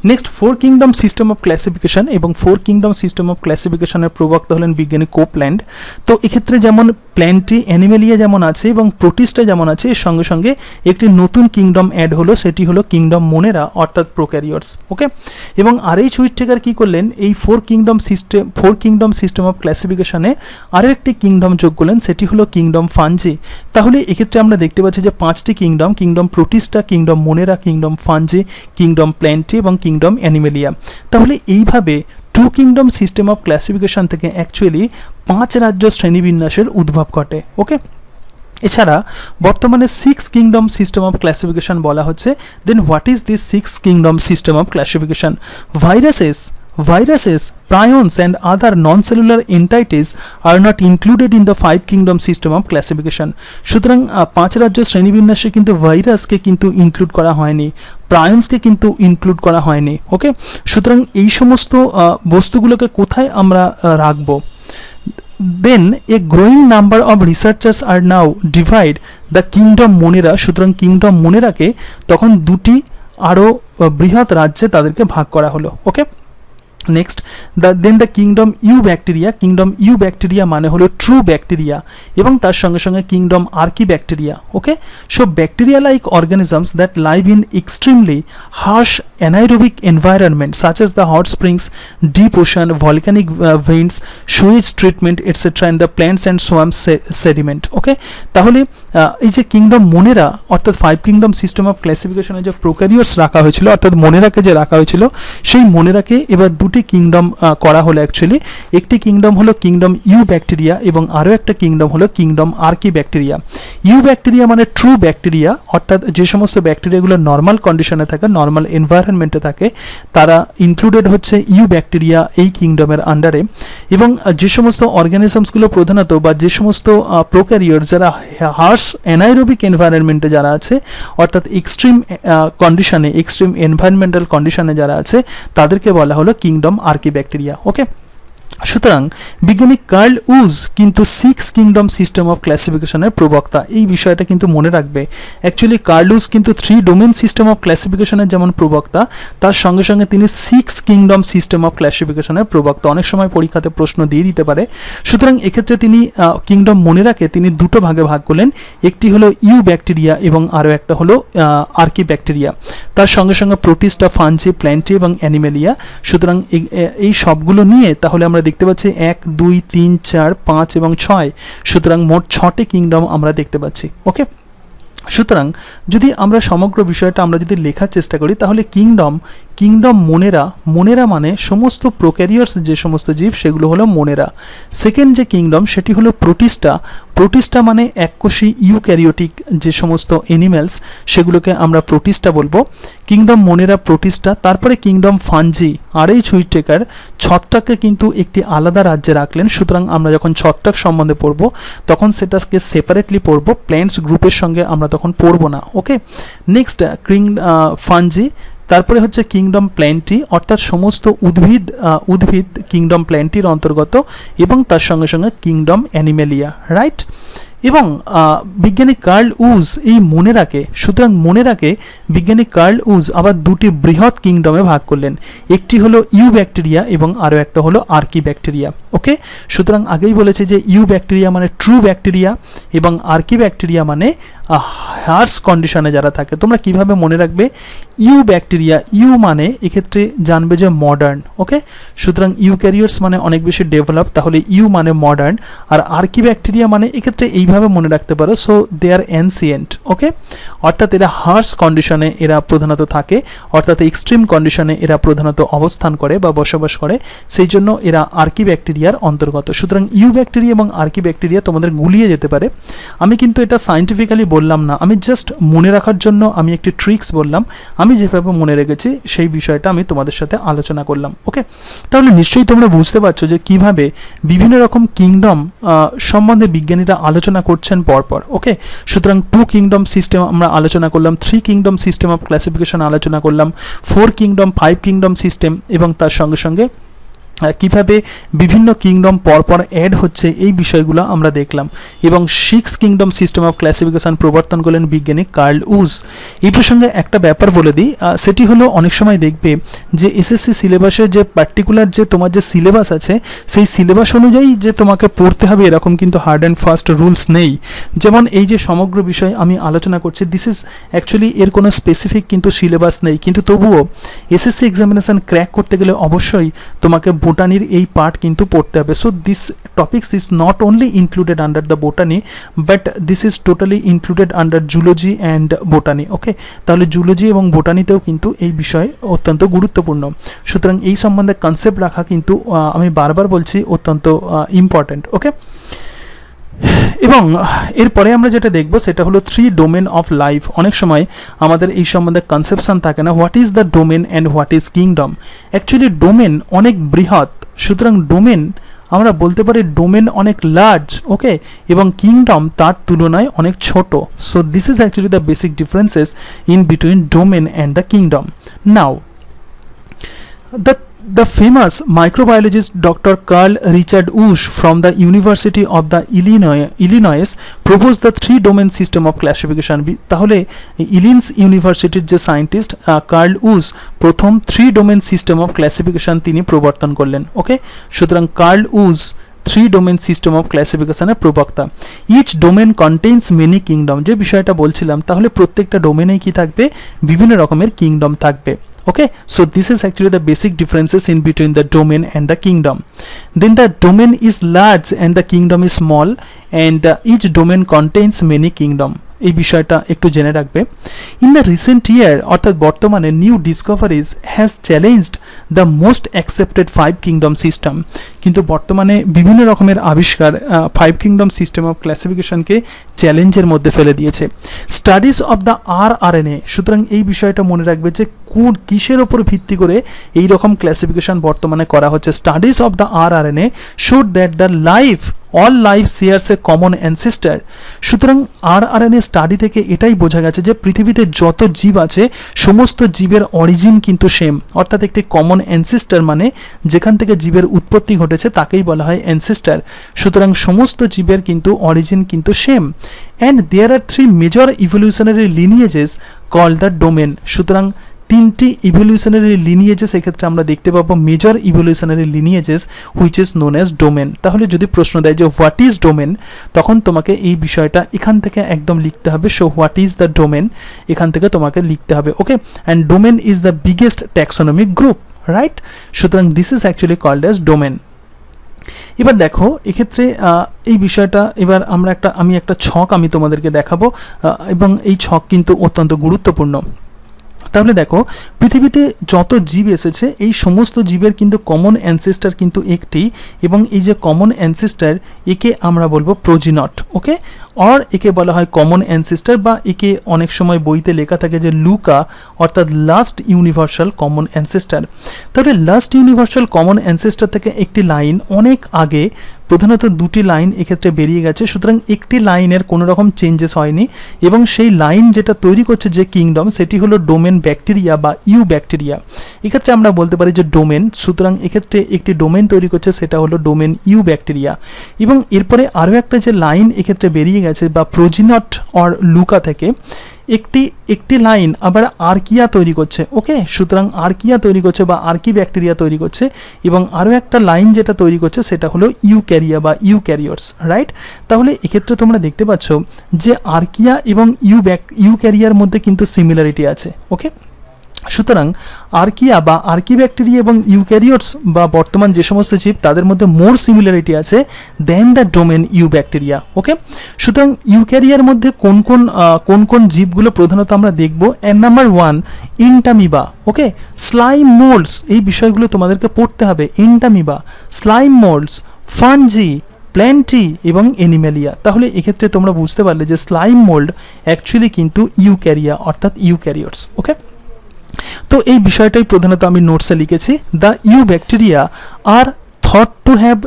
Next four kingdom system of classification, এবং ফোর কিংডম সিস্টেম অফ ক্লাসিফিকেশনের প্রবক্তা হলেন বিজ্ঞানী কোপল্যান্ড। তো এক্ষেত্রে যেমন প্ল্যান্টি অ্যানিমেলিয়া যেমন আছে এবং প্রোটিস্টা যেমন আছে, এর সঙ্গে সঙ্গে একটি নতুন কিংডম অ্যাড হলো, সেটি হলো কিংডম মোনেরা অর্থাৎ প্রোক্যারিওটস, ওকে। এবং R.H. হুইটেকার কী করলেন, এই ফোর কিংডম সিস্টেম অফ ক্লাসিফিকেশনে আরও একটি কিংডম যোগ করলেন, সেটি হলো কিংডম ফাঞ্জি। তাহলে এক্ষেত্রে আমরা দেখতে পাচ্ছি যে পাঁচটি kingdom Protista, kingdom Monera, kingdom fungi, kingdom Plantae এবং কিংডম অ্যানিমেলিয়া। তাহলে এইভাবে two kingdom system of classification থেকে অ্যাকচুয়ালি 5 রাজ্য শ্রেণীবিন্যাসের উদ্ভব ঘটে, ওকে। এছাড়া বর্তমানে six kingdom system of classification বলা হচ্ছে। Then what is this six kingdom system of classification? viruses, prions and other non-cellular entities are not included in the five kingdom system of classification. সুতরাং পাঁচ রাজ্য শ্রেণীবিন্যাসে কিন্তু ভাইরাসকে কিন্তু ইনক্লুড করা হয়নি, প্রায়ন্সকে কিন্তু ইনক্লুড করা হয়নি। ওকে, সুতরাং এই সমস্ত বস্তুগুলোকে কোথায় আমরা রাখবো? Then a growing number of researchers are now divide the kingdom Monera. সুতরাং কিংডম মোনেরাকে তখন দুটি আরও বৃহৎ রাজ্যে তাদেরকে ভাগ করা হলো। Okay, next then the kingdom eubacteria. Kingdom eubacteria মানে হলো ট্রু ব্যাকটেরিয়া এবং তার সঙ্গে সঙ্গে kingdom archaebacteria. Okay, so bacteria like organisms that live in extremely harsh anaerobic environment such as the hot springs, deep ocean, volcanic veins, sewage treatment etc. and the plants and swamp sediment. ওকে, তাহলে এই যে কিংডম মোনেরা অর্থাৎ ফাইভ কিংডম সিস্টেম অফ ক্লাসিফিকেশনে যে প্রোক্যারিওটস রাখা হয়েছিল অর্থাৎ মোনেরাকে যে রাখা হয়েছিল সেই মোনেরাকে এবার দুটি কিংডম করা হলো। অ্যাকচুয়ালি একটি কিংডম হলো কিংডম ইউ ব্যাকটেরিয়া এবং আরও একটা কিংডম হলো কিংডম আর্কি ব্যাকটেরিয়া। ইউ ব্যাকটেরিয়া মানে ট্রু ব্যাকটেরিয়া, অর্থাৎ যে সমস্ত ব্যাকটেরিয়াগুলো নর্মাল কন্ডিশনে থাকে, নর্মাল এনভায়রনমেন্টে থাকে, তারা ইনক্লুডেড হচ্ছে ইউ ব্যাকটেরিয়া এই কিংডমের আন্ডারে। এবং যে সমস্ত অর্গানিজমসগুলো প্রধানত বা যে সমস্ত প্রোক্যারিওট যারা হার্শ অ্যানাইরোবিক এনভায়রনমেন্টে যারা আছে অর্থাৎ এক্সট্রিম কন্ডিশনে, এক্সট্রিম এনভায়রনমেন্টাল কন্ডিশনে যারা আছে তাদেরকে বলা হলো কিংডম আর্কি ব্যাকটেরিয়া। ওকে, সুতরাং বিজ্ঞানী কার্ল উজ কিন্তু সিক্স কিংডম সিস্টেম অফ ক্লাসিফিকেশনের প্রবক্তা। এই বিষয়টা কিন্তু মনে রাখবে। অ্যাকচুয়ালি কার্ল উজ কিন্তু থ্রি ডোমেন সিস্টেম অফ ক্লাসিফিকেশনের যেমন প্রবক্তা, তার সঙ্গে সঙ্গে তিনি সিক্স কিংডম সিস্টেম অফ ক্লাসিফিকেশনের প্রবক্তা। অনেক সময় পরীক্ষাতে প্রশ্ন দিয়ে দিতে পারে। সুতরাং এক্ষেত্রে তিনি কিংডম মোনেরাকে তিনি দুটো ভাগে ভাগ করলেন, একটি হলো ইউ ব্যাকটেরিয়া এবং আরও একটা হলো আর্কি ব্যাকটেরিয়া। তার সঙ্গে সঙ্গে প্রোটিস্টা, ফাঞ্জি, প্ল্যান্টি এবং অ্যানিমেলিয়া। সুতরাং এই সবগুলো নিয়ে তাহলে আমরা দেখতে পাচ্ছি 1, 2, 3, 4, 5 এবং 6, সুতরাং মোট 6টি কিংডম আমরা দেখতে পাচ্ছি। ওকে, সুতরাং যদি আমরা সমগ্র বিষয়টা আমরা যদি লেখার চেষ্টা করি তাহলে কিংডম মোনেরা মানে সমস্ত প্রোক্যারিওটস যে সমস্ত জীব সেগুলো হলো মোনেরা। সেকেন্ড যে কিংডম সেটি হলো প্রোটিস্টা মানে এককোষী ইউক্যারিওটিক যে সমস্ত এনিম্যালস সেগুলোকে আমরা প্রোটিস্টা বলবো। Kingdom মোনেরা, Protista. তারপরে কিংডম ফাঞ্জি, আরএইচ হুইটেকার ছত্রাককে কিন্তু একটি আলাদা রাজ্যে রাখলেন। সুতরাং আমরা যখন ছত্রাক সম্বন্ধে পড়বো তখন সেটাকে সেপারেটলি পড়বো, প্ল্যান্টস গ্রুপের সঙ্গে আমরা তখন পড়বো না। ওকে, নেক্সট ফাঞ্জি। তারপরে হচ্ছে কিংডম প্ল্যান্টি অর্থাৎ সমস্ত উদ্ভিদ কিংডম প্ল্যান্টির অন্তর্গত এবং তার সঙ্গে সঙ্গে কিংডম অ্যানিমেলিয়া, রাইট। এবং বিজ্ঞানী কার্ল উজ এই মোনেরাকে বিজ্ঞানী কার্ল উজ আবার দুটি বৃহৎ কিংডমে ভাগ করলেন। একটি হলো ইউ ব্যাকটেরিয়া এবং আরও একটা হলো আর্কি ব্যাকটেরিয়া। ওকে, সুতরাং আগেই বলেছে যে ইউ ব্যাকটেরিয়া মানে ট্রু ব্যাকটেরিয়া এবং আর্কি ব্যাকটেরিয়া মানে হার্শ কন্ডিশনে যারা থাকে। তোমরা কিভাবে মনে রাখবে? ইউ ব্যাকটেরিয়া, ইউ মানে এক্ষেত্রে জানবে যে মডার্ন। ওকে, সুতরাং ইউক্যারিওটস মানে অনেক বেশি ডেভেলপ, তাহলে ইউ মানে মডার্ন। আর আর্কি ব্যাকটেরিয়া মানে এক্ষেত্রে এইভাবে মনে রাখতে পারো, সো দে আর এনসিয়েন্ট। ওকে, অর্থাৎ এরা হার্শ কন্ডিশনে এরা প্রধানত থাকে, অর্থাৎ এক্সট্রিম কন্ডিশনে এরা প্রধানত অবস্থান করে বা বসবাস করে, সেই জন্য এরা আর্কি ব্যাকটেরিয়ার অন্তর্গত। সুতরাং ইউ ব্যাকটেরিয়া এবং আর্কি ব্যাকটেরিয়া তোমাদের গুলিয়ে যেতে পারে। আমি কিন্তু এটা সায়েন্টিফিক্যালি বললাম না, আমি জাস্ট মনে রাখার জন্য আমি একটি ট্রিক্স বললাম। আমি যেভাবে মনে রেখেছি সেই বিষয়টা আমি তোমাদের সাথে আলোচনা করলাম। ওকে, তাহলে নিশ্চয়ই তোমরা বুঝতে পারছো যে কিভাবে বিভিন্ন রকম কিংডম সম্বন্ধে বিজ্ঞানীরা আলোচনা করছেন পরপর। ওকে, সুতরাং 2 কিংডম সিস্টেম আমরা আলোচনা করলাম, 3 কিংডম সিস্টেম অফ ক্লাসিফিকেশন আলোচনা করলাম, 4 কিংডম, 5 কিংডম সিস্টেম এবং তার সঙ্গে সঙ্গে কিভাবে বিভিন্ন কিংডম পরপর অ্যাড হচ্ছে এই বিষয়গুলো আমরা দেখলাম। এবং 6 কিংডম সিস্টেম অফ ক্লাসিফিকেশন প্রবর্তন করলেন বিজ্ঞানী কার্ল উজ। এই প্রসঙ্গে একটা ব্যাপার বলে দিই, সেটি হলো অনেক সময় দেখবে যে এসএসসি সিলেবাসের যে পার্টিকুলার যে তোমার যে সিলেবাস আছে সেই সিলেবাস অনুযায়ী যে তোমাকে পড়তে হবে এরকম কিন্তু হার্ড অ্যান্ড ফাস্ট রুলস নেই। যেমন এই যে সমগ্র বিষয় আমি আলোচনা করছি, দিস ইজ অ্যাকচুয়ালি এর কোনো স্পেসিফিক কিন্তু সিলেবাস নেই, কিন্তু তবুও এসএসসি এক্সামিনেশন ক্র্যাক করতে গেলে অবশ্যই তোমাকে বোটানির এই পার্ট কিন্তু পড়তে হবে। So this topics is not only included under the botany, but this is totally included under zoology and botany. Okay, তাহলে জুলজি এবং বোটানিতেও কিন্তু এই বিষয় অত্যন্ত গুরুত্বপূর্ণ। সুতরাং এই সম্বন্ধে কনসেপ্ট রাখা কিন্তু আমি বারবার বলছি অত্যন্ত ইম্পর্ট্যান্ট। ওকে, এবং এরপরে আমরা যেটা দেখব সেটা হলো 3 ডোমেন অফ লাইফ। অনেক সময় আমাদের এই সম্বন্ধে কনসেপশন থাকে না, what is the domain and what is kingdom. Actually domain অনেক বৃহৎ, সুতরাং ডোমেন আমরা বলতে পারি ডোমেন অনেক লার্জ, ওকে, এবং কিংডম তার তুলনায় অনেক ছোট। So this is actually the basic differences in between domain and the kingdom. Now the famous microbiologist Dr. Carl Richard Wusch from the University of the Illinois proposed the 3-domain system of classification. তাহলে ইলিনস ইউনিভার্সিটির যে সায়েন্টিস্ট কার্ল উস প্রথম 3-domain system of classification তিনি প্রবর্তন করলেন, ওকে। সুতরাং Carl Woese 3-domain system of classification এর প্রবক্তা। Each domain contains many kingdom, যে বিষয়টা বলছিলাম, তাহলে প্রত্যেকটা ডোমেনেই কি থাকবে, বিভিন্ন রকমের কিংডম থাকবে। Okay, so this is actually the basic differences in between the domain and the kingdom. Then the domain is large and the kingdom is small, and each domain contains many kingdom. এই বিষয়টা একটু জেনে রাখবে। ইন দ্য রিসেন্ট ইয়ার, অর্থাৎ বর্তমানে, new discoveries has challenged the most accepted 5 kingdom system. কিন্তু বর্তমানে বিভিন্ন রকমের আবিষ্কার 5 কিংডম সিস্টেম অফ ক্লাসিফিকেশনকে চ্যালেঞ্জের মধ্যে ফেলে দিয়েছে। স্টাডিজ অফ দ্য RNA, সুতরাং এই বিষয়টা মনে রাখবে যে কিসের ওপর ভিত্তি করে এই রকম ক্লাসিফিকেশন বর্তমানে করা হচ্ছে। Studies of the RNA showed that the all life shares a common ancestor. সুতরাং RNA স্টাডি থেকে এটাই বোঝা গেছে যে পৃথিবীতে যত জীব আছে সমস্ত জীবের অরিজিন কিন্তু সেম, অর্থাৎ একটি কমন অ্যানসেস্টার, মানে যেখান থেকে জীবের উৎপত্তি ঘটেছে তাকেই বলা হয় অ্যানসেস্টার। সুতরাং সমস্ত জীবের কিন্তু অরিজিন কিন্তু same. And there are 3 major evolutionary lineages called the domain. সুতরাং 3টি ইভলিউশনারি লিনিয়েজেস এক্ষেত্রে আমরা দেখতে পাবো, major evolutionary lineages which is known as domain. তাহলে যদি প্রশ্ন দেয় যে হোয়াট ইজ ডোমেন, তখন তোমাকে এই বিষয়টা এখান থেকে একদম লিখতে হবে। So what is the domain, এখান থেকে তোমাকে লিখতে হবে, okay. And domain is the biggest taxonomic group, right. সুতরাং this is actually called as domain. এবার দেখো এক্ষেত্রে এই বিষয়টা, এবার আমি একটা ছক আমি তোমাদেরকে দেখাবো, এবং এই ছক কিন্তু অত্যন্ত গুরুত্বপূর্ণ। তাহলে দেখো পৃথিবীতে যত জীব এসেছে এই সমস্ত জীবের কিন্তু কমন অ্যানসেস্টার কিন্তু একটি, এবং এই যে কমন অ্যানসেস্টার একে আমরা বলবো প্রোজিনট, ওকে, অর একে বলা হয় কমন অ্যানসেস্টার, বা একে অনেক সময় বইতে লেখা থাকে যে লুকা, অর্থাৎ লাস্ট ইউনিভার্সাল কমন অ্যানসেস্টার। তাহলে লাস্ট ইউনিভার্সাল কমন অ্যানসেস্টার থেকে একটি লাইন অনেক আগে, প্রধানত 2টি লাইন এক্ষেত্রে বেরিয়ে গেছে। সুতরাং একটি লাইনের কোনো রকম চেঞ্জেস হয়নি, এবং সেই লাইন যেটা তৈরি করছে যে কিংডম, সেটি হলো ডোমেন ব্যাকটেরিয়া বা ইউ ব্যাকটেরিয়া। এক্ষেত্রে আমরা বলতে পারি যে ডোমেন, সুতরাং এক্ষেত্রে একটি ডোমেন তৈরি করছে, সেটা হলো ডোমেন ইউ ব্যাকটেরিয়া। এবং এরপরে আরও একটা যে লাইন এক্ষেত্রে বেরিয়ে গেছে বা প্রোজিনট অর লুকা থেকে, একটি লাইন আবার আর্কিয়া তৈরি করছে, ওকে। সুতরাং আর্কিয়া তৈরি করছে বা আর্কি ব্যাকটেরিয়া তৈরি করছে, এবং আরও একটা লাইন যেটা তৈরি করছে সেটা হলো ইউক্যারিয়া বা ইউক্যারিওটস, রাইট। তাহলে এক্ষেত্রে তোমরা দেখতে পাচ্ছ যে আর্কিয়া এবং ইউক্যারিয়ার মধ্যে কিন্তু সিমিলারিটি আছে, ওকে। সুতরাং আর্কিয়া বা আর্কি ব্যাকটেরিয়া এবং ইউক্যারিওটস বা বর্তমান যে সমস্ত জীব, তাদের মধ্যে মোর সিমিলারিটি আছে দেন দ্য ডোমেন ইউ ব্যাকটেরিয়া, ওকে। সুতরাং ইউক্যারিয়ার মধ্যে কোন কোন জীবগুলো প্রধানত আমরা দেখব। নাম্বার 1 ইন্টামিবা, ওকে, স্লাইম মোল্ডস, এই বিষয়গুলো তোমাদেরকে পড়তে হবে। Entamoeba, slime molds, fungi, Plantae এবং এনিম্যালিয়া। তাহলে এক্ষেত্রে তোমরা বুঝতে পারলে যে স্লাইম মোল্ড অ্যাকচুয়ালি কিন্তু ইউক্যারিয়া অর্থাৎ ইউক্যারিওটস, ওকে। তো এই বিষয়টাই প্রধানত আমি নোটসে লিখেছি। The eubacteria are thought to have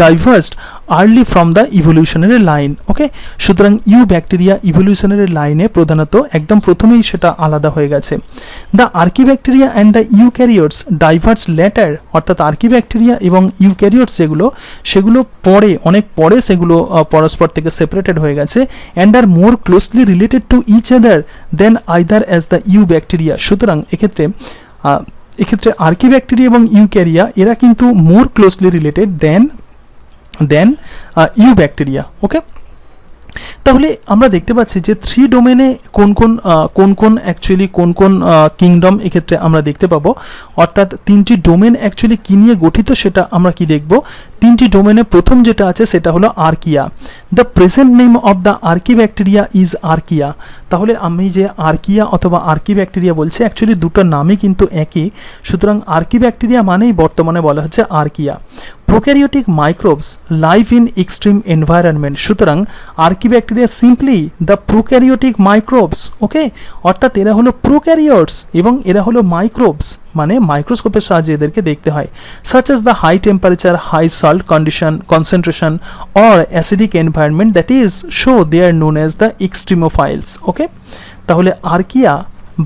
diverged early from the evolutionary line, okay. সুতরাং ইউ ব্যাকটেরিয়া ইভলিউশনারি লাইনে প্রধানত একদম প্রথমেই সেটা আলাদা হয়ে গেছে। The archaebacteria and the eukaryotes diverge later, অর্থাৎ আর্কি ব্যাকটেরিয়া এবং ইউক্যারিওটস সেগুলো পরে, অনেক পরে সেগুলো পরস্পর থেকে সেপারেটেড হয়ে গেছে। And are more closely related to each other than either as the eubacteria. সুতরাং এক্ষেত্রে আর্কি ব্যাকটেরিয়া এবং ইউক্যারিয়া এরা কিন্তু more closely related than eubacteria, okay. তাহলে আমরা দেখতে পাচ্ছি যে 3 ডোমেনে কোন অ্যাকচুয়ালি কোন কিংডম এক্ষেত্রে আমরা দেখতে পাবো, অর্থাৎ 3টি ডোমেন অ্যাকচুয়ালি কী নিয়ে গঠিত সেটা আমরা কি দেখব। তিনটি ডোমেনে প্রথম যেটা আছে সেটা হলো archaea. The present name of the archaebacteria is archaea. তাহলে আমি যে আর্কিয়া অথবা আর্কিব্যাকটেরিয়া বলছি, অ্যাকচুয়ালি দুটো নামই কিন্তু একই, সুতরাং আর্কিব্যাকটেরিয়া মানেই বর্তমানে বলা হচ্ছে Archaea. Prokaryotic microbes live in extreme environment, সুতরাং archaebacteria simply the prokaryotic microbes, okay, অর্থাৎ এরা হলো প্রোক্যারিওটস এবং এরা হলো মাইক্রোবস, মানে মাইক্রোস্কোপের সাহায্যে এদেরকে দেখতে হয়। Such as the high temperature, high salt condition concentration or acidic environment, that is so they are known as the extremophiles, okay. তাহলে আর্কিয়া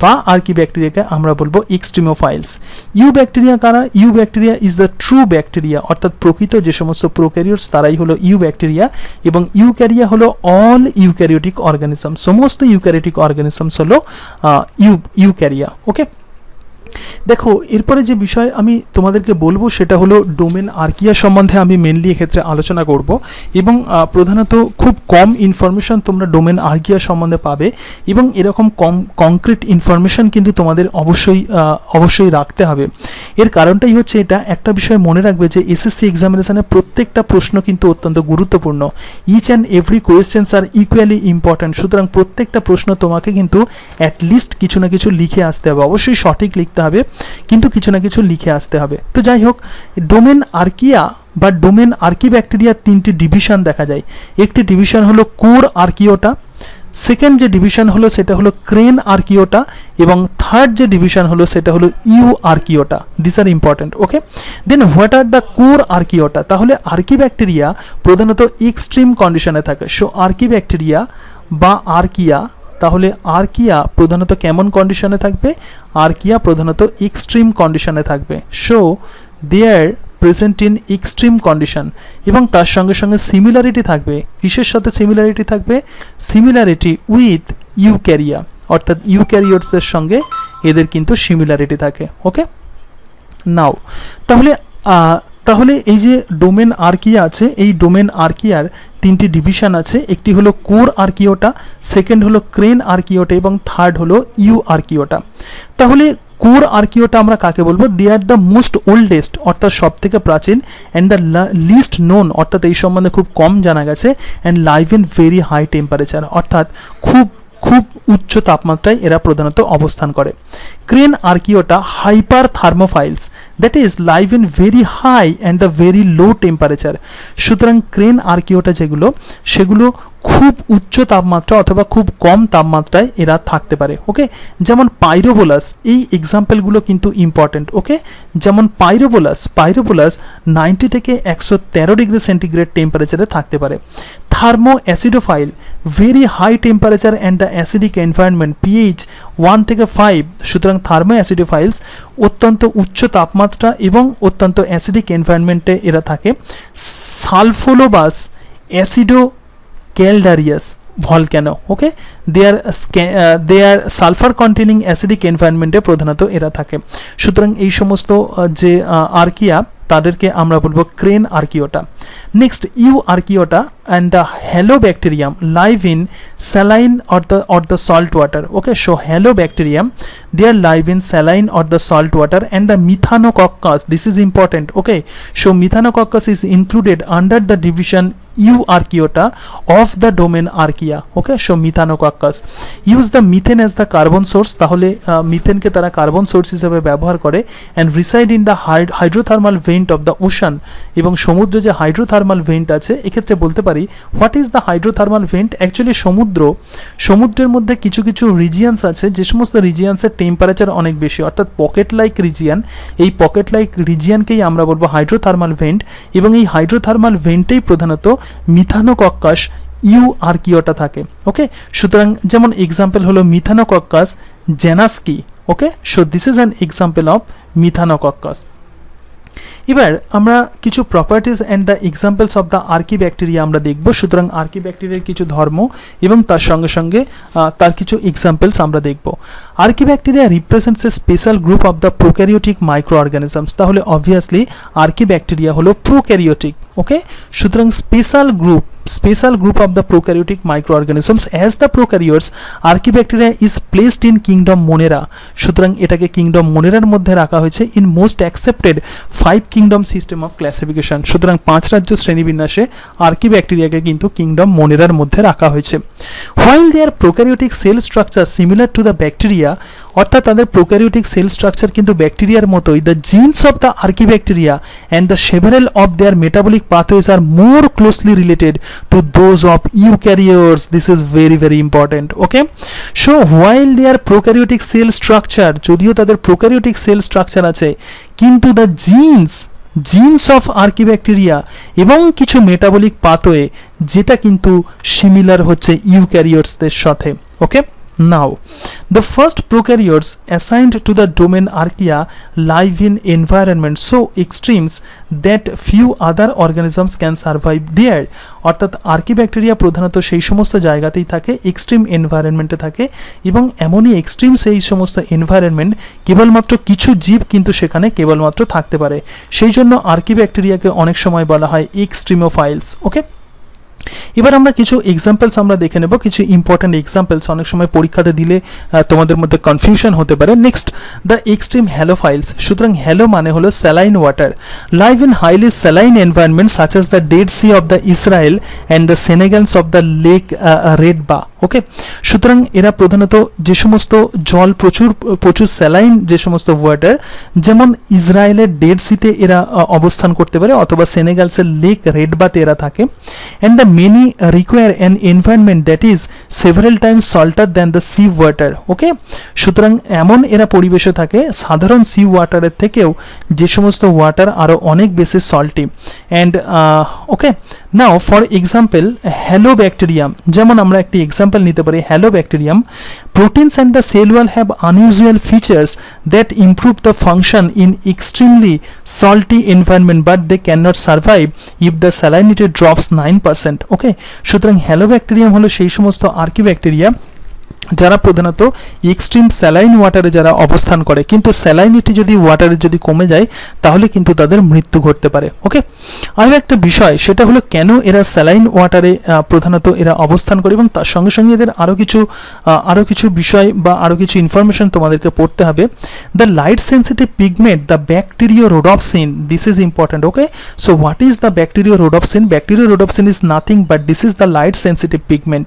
বা আর্কিব্যাকটেরিয়াকে আমরা বলবো এক্সট্রিমোফাইলস। ইউ ব্যাকটেরিয়া কারা? Eubacteria is the true bacteria, অর্থাৎ প্রকৃত যে সমস্ত প্রোক্যারিওটস তারাই হলো ইউ ব্যাকটেরিয়া, এবং ইউক্যারিয়া হলো অল ইউক্যারিওটিক অর্গানিজম, সমস্ত ইউক্যারিওটিক অর্গানিজমস হলো ইউক্যারিয়া, ওকে। দেখো এরপরে যে বিষয় আমি তোমাদেরকে বলবো সেটা হলো ডোমেন আর্কিয়া সম্বন্ধে আমি মেনলি এক্ষেত্রে আলোচনা করব, এবং প্রধানত খুব কম ইনফরমেশন তোমরা ডোমেন আর্কিয়া সম্বন্ধে পাবে, এবং এরকম কংক্রিট ইনফরমেশন কিন্তু তোমাদের অবশ্যই রাখতে হবে। এর কারণটাই হচ্ছে এটা, একটা বিষয় মনে রাখবে যে এসএসসি এক্সামিনেশনের প্রত্যেকটা প্রশ্ন কিন্তু অত্যন্ত গুরুত্বপূর্ণ, each and every questions are equally important, সুতরাং প্রত্যেকটা প্রশ্ন তোমাকে কিন্তু অ্যাটলিস্ট কিছু না কিছু লিখে আসতে হবে, অবশ্যই সঠিক লিখতে হবে কিন্তু কিছু না কিছু লিখে আসতে হবে। তো যাই হোক, ডোমেন আর্কিয়া বা ডোমেন আর্কিব্যাকটেরিয়ার তিনটি ডিভিশন দেখা যায়। একটি ডিভিশন হলো কোর আর্কিওটা, সেকেন্ড যে ডিভিশন হলো সেটা হলো ক্রেন আর্কিওটা, এবং থার্ড যে ডিভিশন হলো সেটা হলো Euryarchaeota. This are important, okay. Then what are the Korarchaeota? তাহলে আর্কিব্যাকটেরিয়া প্রধানত এক্সট্রিম কন্ডিশনে থাকে। সো আর্কিব্যাকটেরিয়া বা আর্কিয়া, তাহলে আর্কিয়া প্রধানত কেমন কন্ডিশনে থাকবে? আর্কিয়া প্রধানত এক্সট্রিম কন্ডিশনে থাকবে। So they are present in extreme condition, এবং তার সঙ্গে সঙ্গে সিমিলারিটি থাকবে। কিসের সাথে সিমিলারিটি থাকবে? সিমিলারিটি উইথ ইউক্যারিয়া, অর্থাৎ ইউক্যারিওটসদের সঙ্গে এদের কিন্তু সিমিলারিটি থাকে, ওকে। নাও তাহলে এই যে ডোমেন আর্কিয়া আছে, এই ডোমেন আর্কিয়ার তিনটি ডিভিশন আছে। একটি হলো কোর আর্কিওটা, সেকেন্ড হলো ক্রেন আর্কিওটা, এবং থার্ড হলো ইউ আর্কিওটা। তাহলে কোর আর্কিওটা আমরা কাকে বলবো? দে আর দ্য মোস্ট ওল্ডেস্ট, অর্থাৎ সব থেকে প্রাচীন, অ্যান্ড দ্য লিস্ট নোন, অর্থাৎ এই সম্বন্ধে খুব কম জানা গেছে, and live in very high temperature, অর্থাৎ খুব উচ্চ তাপমাত্রায় এরা প্রধানত অবস্থান করে। Crenarchaeota hyperthermophiles, that is live in very high and the very low temperature. সুতরাং ক্রেন আর্কিওটা যেগুলো, সেগুলো খুব উচ্চ তাপমাত্রা অথবা খুব কম তাপমাত্রায় এরা থাকতে পারে, ওকে। যেমন পাইরোবোলাস, এই এক্সাম্পলগুলো কিন্তু ইম্পর্টেন্ট, ওকে। যেমন পাইরোবোলাস 90 থেকে 113 ডিগ্রি সেন্টিগ্রেড টেম্পারেচারে থাকতে পারে। Thermoacidophile, very high temperature and the acidic environment, pH 1 থেকে 5, সুতরাং থার্মো অ্যাসিডোফাইলস অত্যন্ত উচ্চ তাপমাত্রা এবং অত্যন্ত অ্যাসিডিক এনভায়রনমেন্টে এরা থাকে। সালফোলোবাস অ্যাসিডো ক্যালডারিয়াস ভলক্যানো, ওকে, দে আর সালফার কন্টেনিং অ্যাসিডিক এনভায়রনমেন্টে প্রধানত এরা থাকে। সুতরাং এই সমস্ত যে আর্কিয়া তাদেরকে আমরা বলবো Crenarchaeota. Next Euryarchaeota and the halobacterium live in saline or the salt water, okay. So halobacterium, they are live in saline or the salt water, and the methanococcus, this is important, okay. So methanococcus is included under the division Euarchaeota of the domain Archaea, okay. So methanococcus use the methane as the carbon source, তাহলে মিথেন কে তারা কার্বন সোর্স হিসেবে ব্যবহার করে, and reside in the hydrothermal vent of the ocean, এবং সমুদ্রে যে হাইড্রোথার্মাল ভেন্ট আছে, এক্ষেত্রে বলতে পারি what is the hydrothermal vent? Actually সমুদ্রের মধ্যে কিছু রিজিয়ান্স আছে, যে সমস্ত রিজিয়ান্সের টেম্পারেচার অনেক বেশি, অর্থাৎ পকেট লাইক রিজিয়ান, এই পকেট লাইক রিজিয়ানকেই আমরা বলবো হাইড্রোথার্মাল ভেন্ট, এবং এই হাইড্রোথার্মাল ভেন্টেই প্রধানত মিথানোকক্কাস ইউ আর্কিওটা থাকে, ওকে। সুতরাং যেমন এক্সাম্পল হলো Methanococcus jannaschii, okay. So this is an example of Methanococcus. এবার আমরা কিছু properties and the examples of the archaebacteria আমরা দেখব। সুতরাং আর্কিব্যাকটেরিয়ার কিছু ধর্ম এবং তার সঙ্গে সঙ্গে তার কিছু এক্সাম্পলস আমরা দেখব। Archaebacteria represents a special group of the prokaryotic micro organisms, তাহলে অবভিয়াসলি আর্কিব্যাকটেরিয়া হলো প্রোক্যারিওটিক, ওকে। সুতরাং special group special group of the prokaryotic microorganisms as the prokaryotes archaebacteria is placed in kingdom Monera সুতরাং এটাকে কিংডম মোনেরার মধ্যে রাখা হয়েছে in most accepted 5 kingdom system of classification সুতরাং 5 রাজ্য শ্রেণীবিন্যাসে আর্কিব্যাকটেরিয়াকে কিন্তু কিংডম মোনেরার মধ্যে রাখা হয়েছে while their prokaryotic cell structure similar to the bacteria অর্থাৎ তাদের prokaryotic cell structure কিন্তু ব্যাকটেরিয়ার মতোই the genes of the archaebacteria and the several of their metabolic pathways are more closely related to those of eukaryotes. This is very very important. Okay, so while their prokaryotic cell structure যদিও তাদের prokaryotic cell structure আছে কিন্তু the genes of archaebacteria এবং কিছু metabolic pathway যেটা কিন্তু similar হচ্ছে eukaryotes সাথে okay now the first prokaryotes assigned to the domain archaea live in environment so extremes that few other organisms can survive there অর্থাৎ আর্কিব্যাকটেরিয়া প্রধানত সেই সমস্ত জায়গাতেই থাকে এক্সট্রিম এনভায়রনমেন্টে থাকে এবং এমনই এক্সট্রিম সেই সমস্ত এনভায়রনমেন্ট কেবলমাত্র কিছু জীব কিন্তু সেখানে কেবলমাত্র থাকতে পারে সেই জন্য আর্কিব্যাকটেরিয়াকে অনেক সময় বলা হয় এক্সট্রিমোফাইলস ওকে এবার আমরা কিছু এক্সাম্পলস আমরা দেখে নেব কিছু ইম্পর্টেন্ট এক্সাম্পলস অনেক সময় পরীক্ষাতে দিলে তোমাদের মধ্যে কনফিউশন হতে পারে নেক্সট দ্য এক্সট্রিম হ্যালোফাইলস সুতরাং হ্যালো মানে হলো saline water live in highly saline environment such as the Dead Sea of the Israel and the Senegals of the lake red বা ওকে সুতরাং এরা প্রধানত যে সমস্ত জল প্রচুর স্যালাইন যে সমস্ত ওয়াটার যেমন ইসরায়েলের ডেড সিতে এরা অবস্থান করতে পারে অথবা সেনেগালসের লেক রেড বাতে এরা থাকে and the many require an environment that is several times salter than the sea water okay সুতরাং এমন এরা পরিবেশে থাকে সাধারণ সি ওয়াটারের থেকেও যে সমস্ত ওয়াটার আরো অনেক বেশি salty and okay now for example halobacterium যেমন আমরা একটি এক্সাম্পল নিতে পারি halobacterium proteins and the cell wall have unusual features that improve the function in extremely salty environment but they cannot survive if the salinity drops 9% ওকে সুতরাং হ্যালোব্যাকটেরিয়াম হলো সেই সমস্ত আর্কিব্যাকটেরিয়া যারা প্রধানত এক্সট্রিম স্যালাইন ওয়াটারে যারা অবস্থান করে কিন্তু স্যালাইনিটি যদি ওয়াটারে যদি কমে যায় তাহলে কিন্তু তাদের মৃত্যু ঘটতে পারে ওকে আর একটা বিষয় সেটা হলো কেন এরা স্যালাইন ওয়াটারে প্রধানত এরা অবস্থান করে এবং তার সঙ্গে সঙ্গে এদের আরও কিছু বিষয় বা আরও কিছু ইনফরমেশন তোমাদেরকে পড়তে হবে the light sensitive pigment the bacteriorhodopsin this is important okay so what is the bacteriorhodopsin bacteriorhodopsin is nothing but this is the light sensitive pigment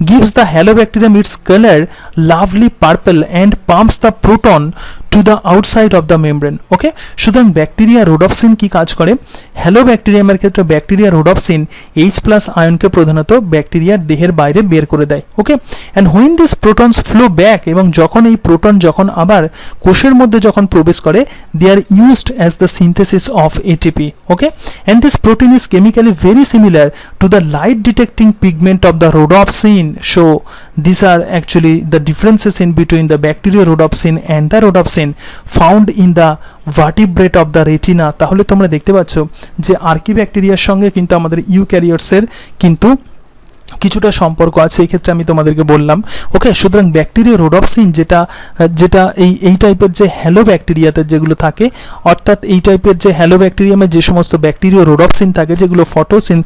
gives the halobacterium its color lovely purple and pumps the proton to the outside of the membrane okay সুতরাং ব্যাকটেরিয়া রোডপসিন কি কাজ করে হ্যালোব্যাকটেরিয়ামের ক্ষেত্রে ব্যাকটেরিয়া রোডপসিন H+ আয়নকে প্রধানত ব্যাকটেরিয়ার দেহের বাইরে বের করে দেয় ওকে and when these protons flow back এবং যখন এই প্রোটন যখন আবার কোষের মধ্যে যখন প্রবেশ করে they are used as the synthesis of ATP okay and this protein is chemically very similar to the light detecting pigment of the rhodopsin so these are actually the differences in between the bacteriorhodopsin and the rhodopsin found in the vertebrate of the retina তাহলে তোমরা দেখতে পাচ্ছ যে আর্কিব্যাকটেরিয়ার সঙ্গে কিন্তু আমাদের ইউক্যারিওটসের কিন্তু কিছুটা সম্পর্ক আছে এই ক্ষেত্রে আমি তোমাদেরকে বললাম ওকে সুতরাং ব্যাকটেরিওরোডপসিন যেটা এই টাইপের যে হ্যালোব্যাকটেরিয়াতে যেগুলো থাকে অর্থাৎ এই টাইপের যে হ্যালোব্যাকটেরিয়ামে যে সমস্ত ব্যাকটেরিওরোডপসিন থাকে যেগুলো ফটোসিন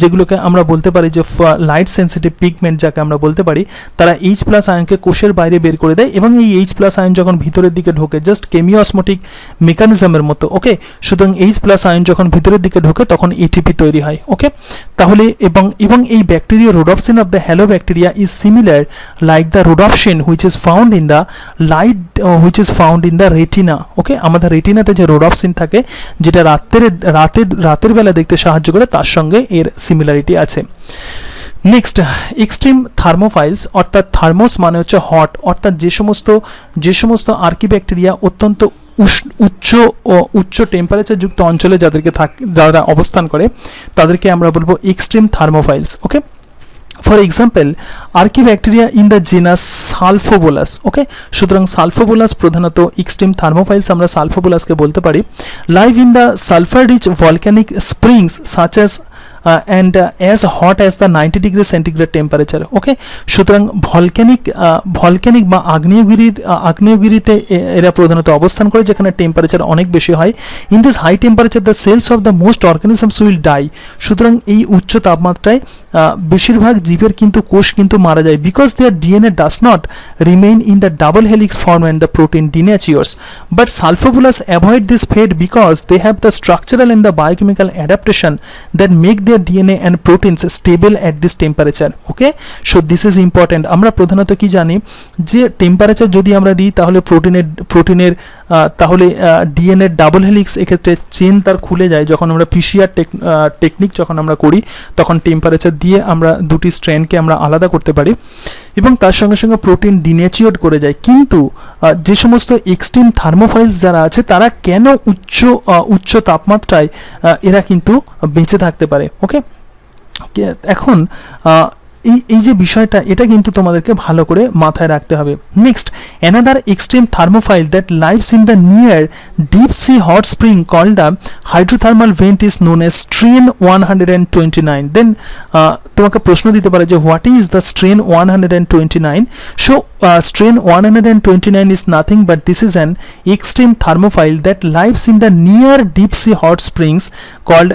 যেগুলোকে আমরা বলতে পারি যে লাইট সেন্সিটিভ পিগমেন্ট যাকে আমরা বলতে পারি তারা H+ আয়নকে কোষের বাইরে বের করে দেয় এবং এই H+ আয়ন যখন ভিতরের দিকে ঢোকে জাস্ট কেমিওসমোটিক মেকানিজমের মতো ওকে সুতরাং H+ আয়ন যখন ভিতরের দিকে ঢোকে তখন ATP তৈরি হয় ওকে তাহলে এবং এই bacteria rhodopsin of the halobacteria is similar like the rhodopsin which is found in the which is found in the retina okay আমাদের রেটিনাতে যে rhodopsin থাকে যেটা রাতের বেলা দেখতে সাহায্য করে তার সঙ্গে এর সিমিলারিটি আছে নেক্সট এক্সট্রিম থার্মোফাইলস অর্থাৎ থার্মোস মানে হচ্ছে হট অর্থাৎ যে সমস্ত আর্কিব্যাকটেরিয়া অত্যন্ত উচ্চ টেম্পারেচার যুক্ত অঞ্চলে যারা অবস্থান করে তাদেরকে আমরা বলবো extreme thermophiles okay for example archaebacteria in the genus Sulfolobus okay সুতরাং সালফোবোলাস প্রধানত এক্সট্রিম থার্মোফাইলস আমরা সালফোবোলাসকে বলতে পারি live in the sulphur rich volcanic springs such as and as hot as the 90 degree centigrade temperature. Okay, সুতরাং ভলক্যানিক বা আগ্নেয়গিরিতে এরা প্রধানত অবস্থান করে যেখানে টেম্পারেচার অনেক বেশি হয়। In this high temperature the cells of the most organisms will die. সুতরাং এই উচ্চ তাপমাত্রায় বেশিরভাগ জীবের কিন্তু কোষ কিন্তু মারা যায়, because their DNA does not remain in the double helix form and the protein denatures, but Sulfolobus avoid this fate because they have the structural and the biochemical adaptation that make their DNA and proteins stable at this temperature. Okay, so this is important. আমরা প্রধানত কি জানি যে টেম্পারেচার যদি আমরা দিই তাহলে প্রোটিনের তাহলে ডিএনএ ডাবল হেলিক্স এক্ষেত্রে চেন তার খুলে যায়। যখন আমরা পিসিআর টেকনিক যখন আমরা করি তখন টেম্পারেচার দিয়ে আমরা দুটি স্ট্র্যান্ডকে আমরা আলাদা করতে পারি এবং তার সঙ্গে সঙ্গে প্রোটিন ডিনেচিওর করে যায়। কিন্তু যে সমস্ত এক্সট্রিম থার্মোফাইলস যারা আছে তারা কেন উচ্চ তাপমাত্রায় এরা কিন্তু বেঁচে থাকতে পারে। ওকে, এখন এই যে বিষয়টা এটা কিন্তু তোমাদেরকে ভালো করে মাথায় রাখতে হবে। Next, another extreme thermophile that lives in the near deep sea hot spring called the hydrothermal vent is known as strain 129। দেন তোমাকে প্রশ্ন দিতে পারে যে what is the strain 129? So strain 129 is nothing but this is an extreme thermophile that lives in the near deep sea hot springs called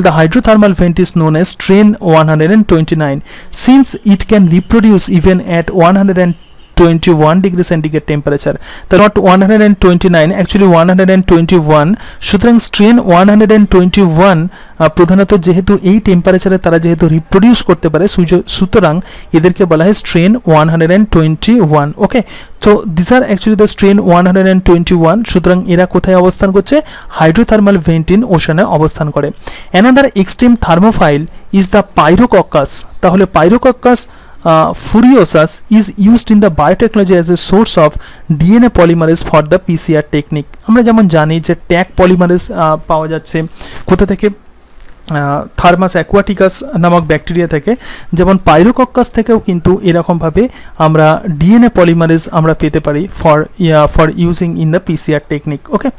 the hydrothermal vent is known as strain 129, since it can reproduce even at 121 degree centigrade temperature. Not 129, actually 121. সুতরাং স্ট্রেন 121 প্রধানত যেহেতু এই টেম্পারেচারে তারা যেহেতু রিপ্রোডিউস করতে পারে সুতরাং এদেরকে বলা হয় স্ট্রেন 121। ওকে, তো this are actually the strain 121। সুতরাং এরা কোথায় অবস্থান করছে? হাইড্রোথার্মাল ভেন্ট ইন ওশানে অবস্থান করে। Another extreme thermophile is the Pyrococcus. তাহলে Pyrococcus furiosus is used in the biotechnology as a source of DNA polymerase for the PCR technique. আমরা যেমন জানি যে ট্যাগ পলিমারেজ পাওয়া যাচ্ছে কোথা থেকে? থার্মাস অ্যাকুয়াটিকাস নামক ব্যাকটেরিয়া থেকে, যেমন পাইরোকক্কাস থেকেও কিন্তু এরকমভাবে আমরা ডিএনএ পলিমারেজ আমরা পেতে পারি for using in the PCR technique. Okay,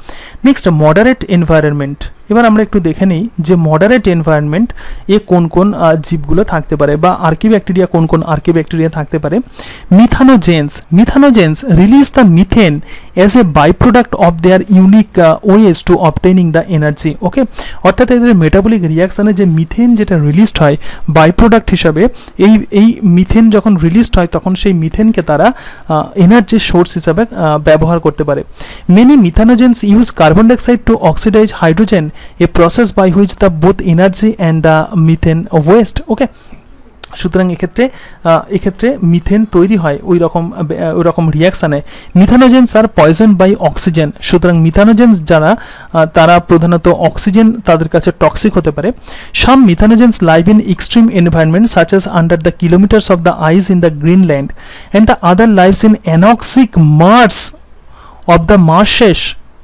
next, moderate environment. এবার আমরা একটু দেখে নিই যে মডারেট এনভায়রনমেন্ট এ কোন কোন জীবগুলো থাকতে পারে বা আর্কিব্যাকটেরিয়া কোন কোন আর্কিব্যাকটেরিয়া থাকতে পারে। Methanogens release the methane as a by product of their unique ways to obtaining the energy. Okay, অর্থাৎ এদের মেটাবলিক রিয়াকশানে যে মিথেন যেটা রিলিজড হয় বাই প্রোডাক্ট হিসাবে, এই মিথেন যখন রিলিজড হয় তখন সেই মিথেনকে তারা এনার্জির সোর্স হিসাবে ব্যবহার করতে পারে। Many methanogens use carbon dioxide to oxidise hydrogen, a process by which the both energy and the methane waste. Okay, সুতরাং এক্ষেত্রে মিথেন তৈরি হয় ওই রকম রিয়াকশানে। মিথানোজেন্স আর পয়জন বাই অক্সিজেন। সুতরাং মিথানোজেন্স যারা তারা প্রধানত অক্সিজেন তাদের কাছে টক্সিক হতে পারে। Some methanogens live in extreme environment such as under the kilometres of the ice in the Greenland and the other lives in anoxic marsh of the marshes.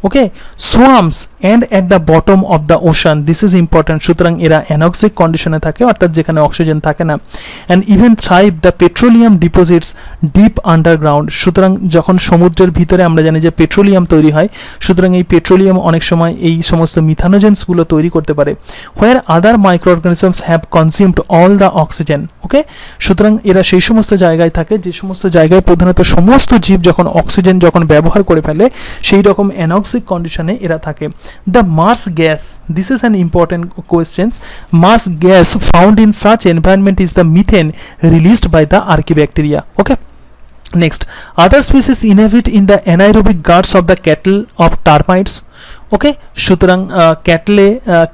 Okay, swamps and at the bottom of the ocean. This is important. সুতরাং এরা অ্যানক্সিক কন্ডিশনে থাকে, অর্থাৎ যেখানে অক্সিজেন থাকে না। And even thrive the petroleum deposits deep underground. সুতরাং যখন সমুদ্রের ভিতরে আমরা জানি যে পেট্রোলিয়াম তৈরি হয়, সুতরাং এই পেট্রোলিয়াম অনেক সময় এই সমস্ত মিথানোজেন্সগুলো তৈরি করতে পারে। Where other micro organisms have consumed all the oxygen. Okay, সুতরাং এরা সেই সমস্ত জায়গায় থাকে যে সমস্ত জায়গায় প্রধানত সমস্ত জীব যখন অক্সিজেন ব্যবহার করে ফেলে সেই রকম অ্যানক্সিক কন্ডিশনে এরা থাকে। The Mars gas, this is an important question. Mars gas found in such environment is the methane released by the archaebacteria. Okay, next, other species inhabit in the anaerobic guards of the cattle of termites. ওকে, সুতরাং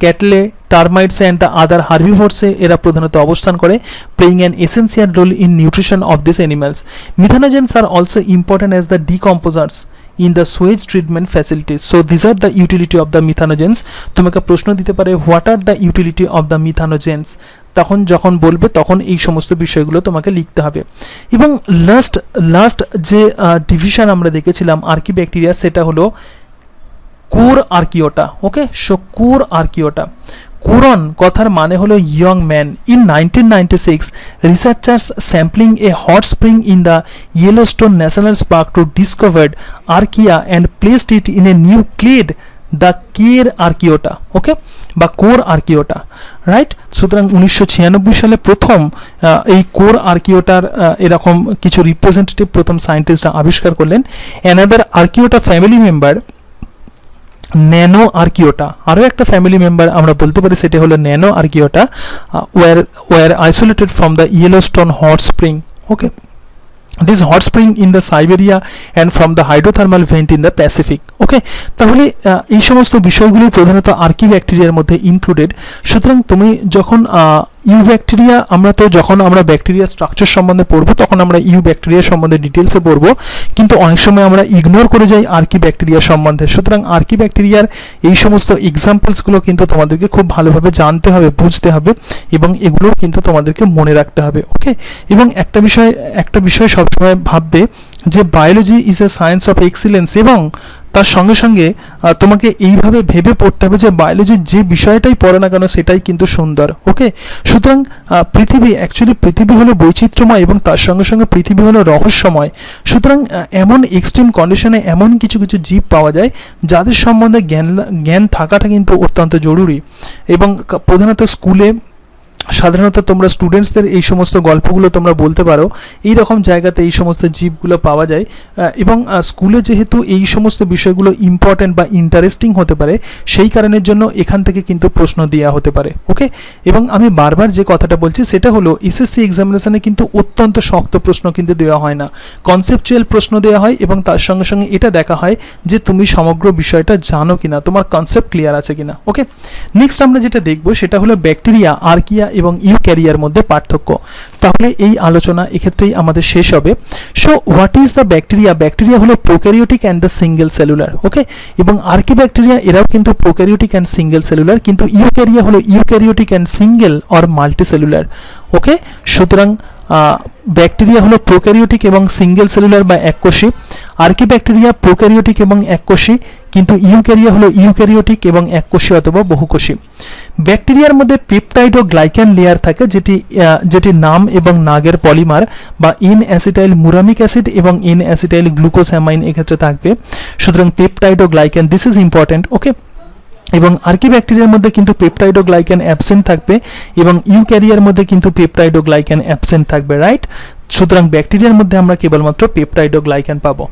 ক্যাটলে টার্মাইটস অ্যান্ড দ্য আদার হার্বিভোরসে এরা প্রধানত অবস্থান করে, playing an essential role in nutrition of this animals. Methanogens are also important as the decomposers in the sewage treatment facilities. So these are the utility of the methanogens. তোমাকে প্রশ্ন দিতে পারে what are the utility of the methanogens, তখন যখন বলবে তখন এই সমস্ত বিষয়গুলো তোমাকে লিখতে হবে। এবং লাস্ট যে ডিভিশন আমরা দেখেছিলাম আর্কিব্যাকটেরিয়া সেটা হলো Korarchaeota. Okay, so Korarchaeota, কোরন কথার মানে হলো young man. In 1996 researchers sampling a hot spring in the Yellowstone National Park to discovered archaea and placed it in a new clade the Korarchaeota. ওকে, বা কোর আর্কিওটা, রাইট। সুতরাং 1996 সালে প্রথম এই কোর আর্কিওটার এরকম কিছু রিপ্রেজেন্টেটিভ প্রথম সায়েন্টিস্টরা আবিষ্কার করলেন। Another archaeota family member Nanoarchaeota, আরও একটা ফ্যামিলি মেম্বার আমরা বলতে পারি, সেটা হলো Nanoarchaeota, were isolated from the Yellowstone hot spring. Okay, this hot spring in the Siberia and from the hydrothermal vent in the Pacific. ওকে, তাহলে এই সমস্ত বিষয়গুলি প্রধানত আর্কি ব্যাকটেরিয়ার মধ্যে ইনক্লুডেড। সুতরাং তুমি যখন ইউ ব্যাকটেরিয়া, যখন আমরা ব্যাকটেরিয়া স্ট্রাকচার সম্বন্ধে পড়বো তখন আমরা ইউ ব্যাকটেরিয়া সম্বন্ধে ডিটেলসে পড়বো, কিন্তু অনেক সময় আমরা ইগনোর করে যাই আর্কি ব্যাকটেরিয়া সম্বন্ধে। সুতরাং আর্কি ব্যাকটেরিয়ার এই সমস্ত এক্সাম্পলসগুলো কিন্তু তোমাদেরকে খুব ভালোভাবে জানতে হবে, বুঝতে হবে, এবং এগুলো কিন্তু তোমাদেরকে মনে রাখতে হবে। ওকে, এবং একটা বিষয় সবসময় ভাববে যে biology is a science of excellence, এবং তার সঙ্গে সঙ্গে তোমাকে এইভাবে ভেবে পড়তে হবে যে বায়োলজির যে বিষয়টাই পড়ে না কেন সেটাই কিন্তু সুন্দর। ওকে, সুতরাং পৃথিবী হলো বৈচিত্র্যময় এবং তার সঙ্গে সঙ্গে পৃথিবী হলো রহস্যময়। সুতরাং এমন এক্সট্রিম কন্ডিশনে এমন কিছু কিছু জীব পাওয়া যায় যাদের সম্বন্ধে জ্ঞান থাকাটা কিন্তু অত্যন্ত জরুরি। এবং প্রধানত স্কুলে সাধারণত তোমরা স্টুডেন্টসদের এই সমস্ত গল্পগুলো তোমরা বলতে পারো, এই রকম জায়গাতে এই সমস্ত জীবগুলো পাওয়া যায়, এবং স্কুলে যেহেতু এই সমস্ত বিষয়গুলো ইম্পর্ট্যান্ট বা ইন্টারেস্টিং হতে পারে সেই কারণের জন্য এখান থেকে কিন্তু প্রশ্ন দেওয়া হতে পারে। ওকে, এবং আমি বারবার যে কথাটা বলছি সেটা হলো এসএসসি এক্সামিনেশনে কিন্তু অত্যন্ত শক্ত প্রশ্ন কিন্তু দেওয়া হয় না, কনসেপচুয়াল প্রশ্ন দেওয়া হয়, এবং তার সঙ্গে সঙ্গে এটা দেখা হয় যে তুমি সমগ্র বিষয়টা জানো কিনা, তোমার কনসেপ্ট ক্লিয়ার আছে কিনা। ওকে, নেক্সট আমরা যেটা দেখবো সেটা হলো ব্যাকটেরিয়া, আর্কিয়া এবং ইউক্যারিয়ার মধ্যে পার্থক্য। তাহলে এই আলোচনা এক্ষেত্রেই আমাদের শেষ হবে। So what is the bacteria? Bacteria হলো prokaryotic and the single cellular. Okay, এবং আর্কি ব্যাকটেরিয়া এরাও কিন্তু প্রোক্যারিওটিক অ্যান্ড সিঙ্গেল সেলুলার, কিন্তু ইউক্যারিয়া হলো eukaryotic and single or multi cellular. Okay, সুতরাং ব্যাকটেরিয়া হলো প্রোক্যারিওটিক এবং সিঙ্গেল সেলুলার বা এককোষী, আর্কি ব্যাকটেরিয়া প্রোক্যারিওটিক এবং এককোষী, কিন্তু ইউক্যারিয়া হলো ইউক্যারিওটিক এবং এককোষী অথবা বহুকোষী। ব্যাকটেরিয়ার মধ্যে পেপটাইড ও গ্লাইক্যান লেয়ার থাকে, যেটি নাম এবং নাগের পলিমার বা ইন অ্যাসিটাইল মুরামিক অ্যাসিড এবং ইন অ্যাসিটাইল গ্লুকোসামাইন এক্ষেত্রে থাকবে। সুতরাং পেপটাইড ও glycan, this is important. Okay, এবং আর্কি ব্যাকটেরিয়ার মধ্যে কিন্তু পেপটাইড ও গ্লাইক্যান অ্যাবসেন্ট থাকবে, এবং ইউক্যারিয়ার মধ্যে কিন্তু পেপটাইড ও গ্লাইক্যান অ্যাবসেন্ট থাকবে, রাইট। সুতরাং ব্যাকটেরিয়ার মধ্যে আমরা কেবলমাত্র পেপটাইড ও গ্লাইক্যান পাবো।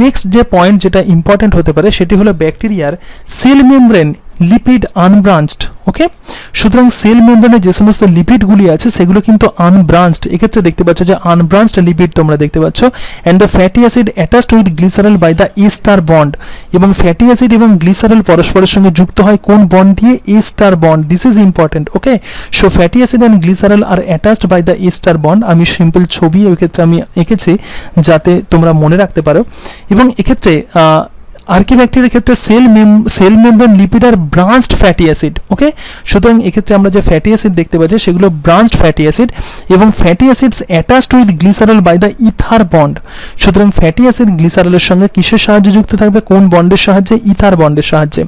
নেক্সট যে পয়েন্ট যেটা ইম্পর্টেন্ট হতে পারে সেটি হলো ব্যাকটেরিয়ার সেল মেমব্রেন লিপিড আনব্রাঞ্চড। ওকে, সুতরাং সেল মেমব্রেনে যে সমস্ত লিপিডগুলি আছে সেগুলো কিন্তু আনব্রাঞ্চড। এক্ষেত্রে দেখতে পাচ্ছ যে আনব্রাঞ্চড লিপিড তোমরা দেখতে পাচ্ছ। And the fatty acid attached with glycerol by the ester bond, এবং ফ্যাটি অ্যাসিড এবং গ্লিসারল পরস্পরের সঙ্গে যুক্ত হয় কোন বন্ড দিয়ে? Ester bond, this is important. Okay, so fatty acid and glycerol are attached by the ester bond. আমি সিম্পল ছবি এক্ষেত্রে আমি এঁকেছি যাতে তোমরা মনে রাখতে পারো। এবং এক্ষেত্রে আর্কি ব্যাকটেরিয়ার ক্ষেত্রে cell membrane lipid are branched fatty acid. Okay, সুতরাং এক্ষেত্রে আমরা যে ফ্যাটি অ্যাসিড দেখতে পাচ্ছি সেগুলো ব্রাঞ্চড ফ্যাটি অ্যাসিড, এবং fatty acids attached with glycerol by the ether bond. সুতরাং ফ্যাটি অ্যাসিড গ্লিসারলের সঙ্গে কিসের সাহায্যে যুক্ত থাকবে? কোন বন্ডের সাহায্যে? ইথার বন্ডের সাহায্যে।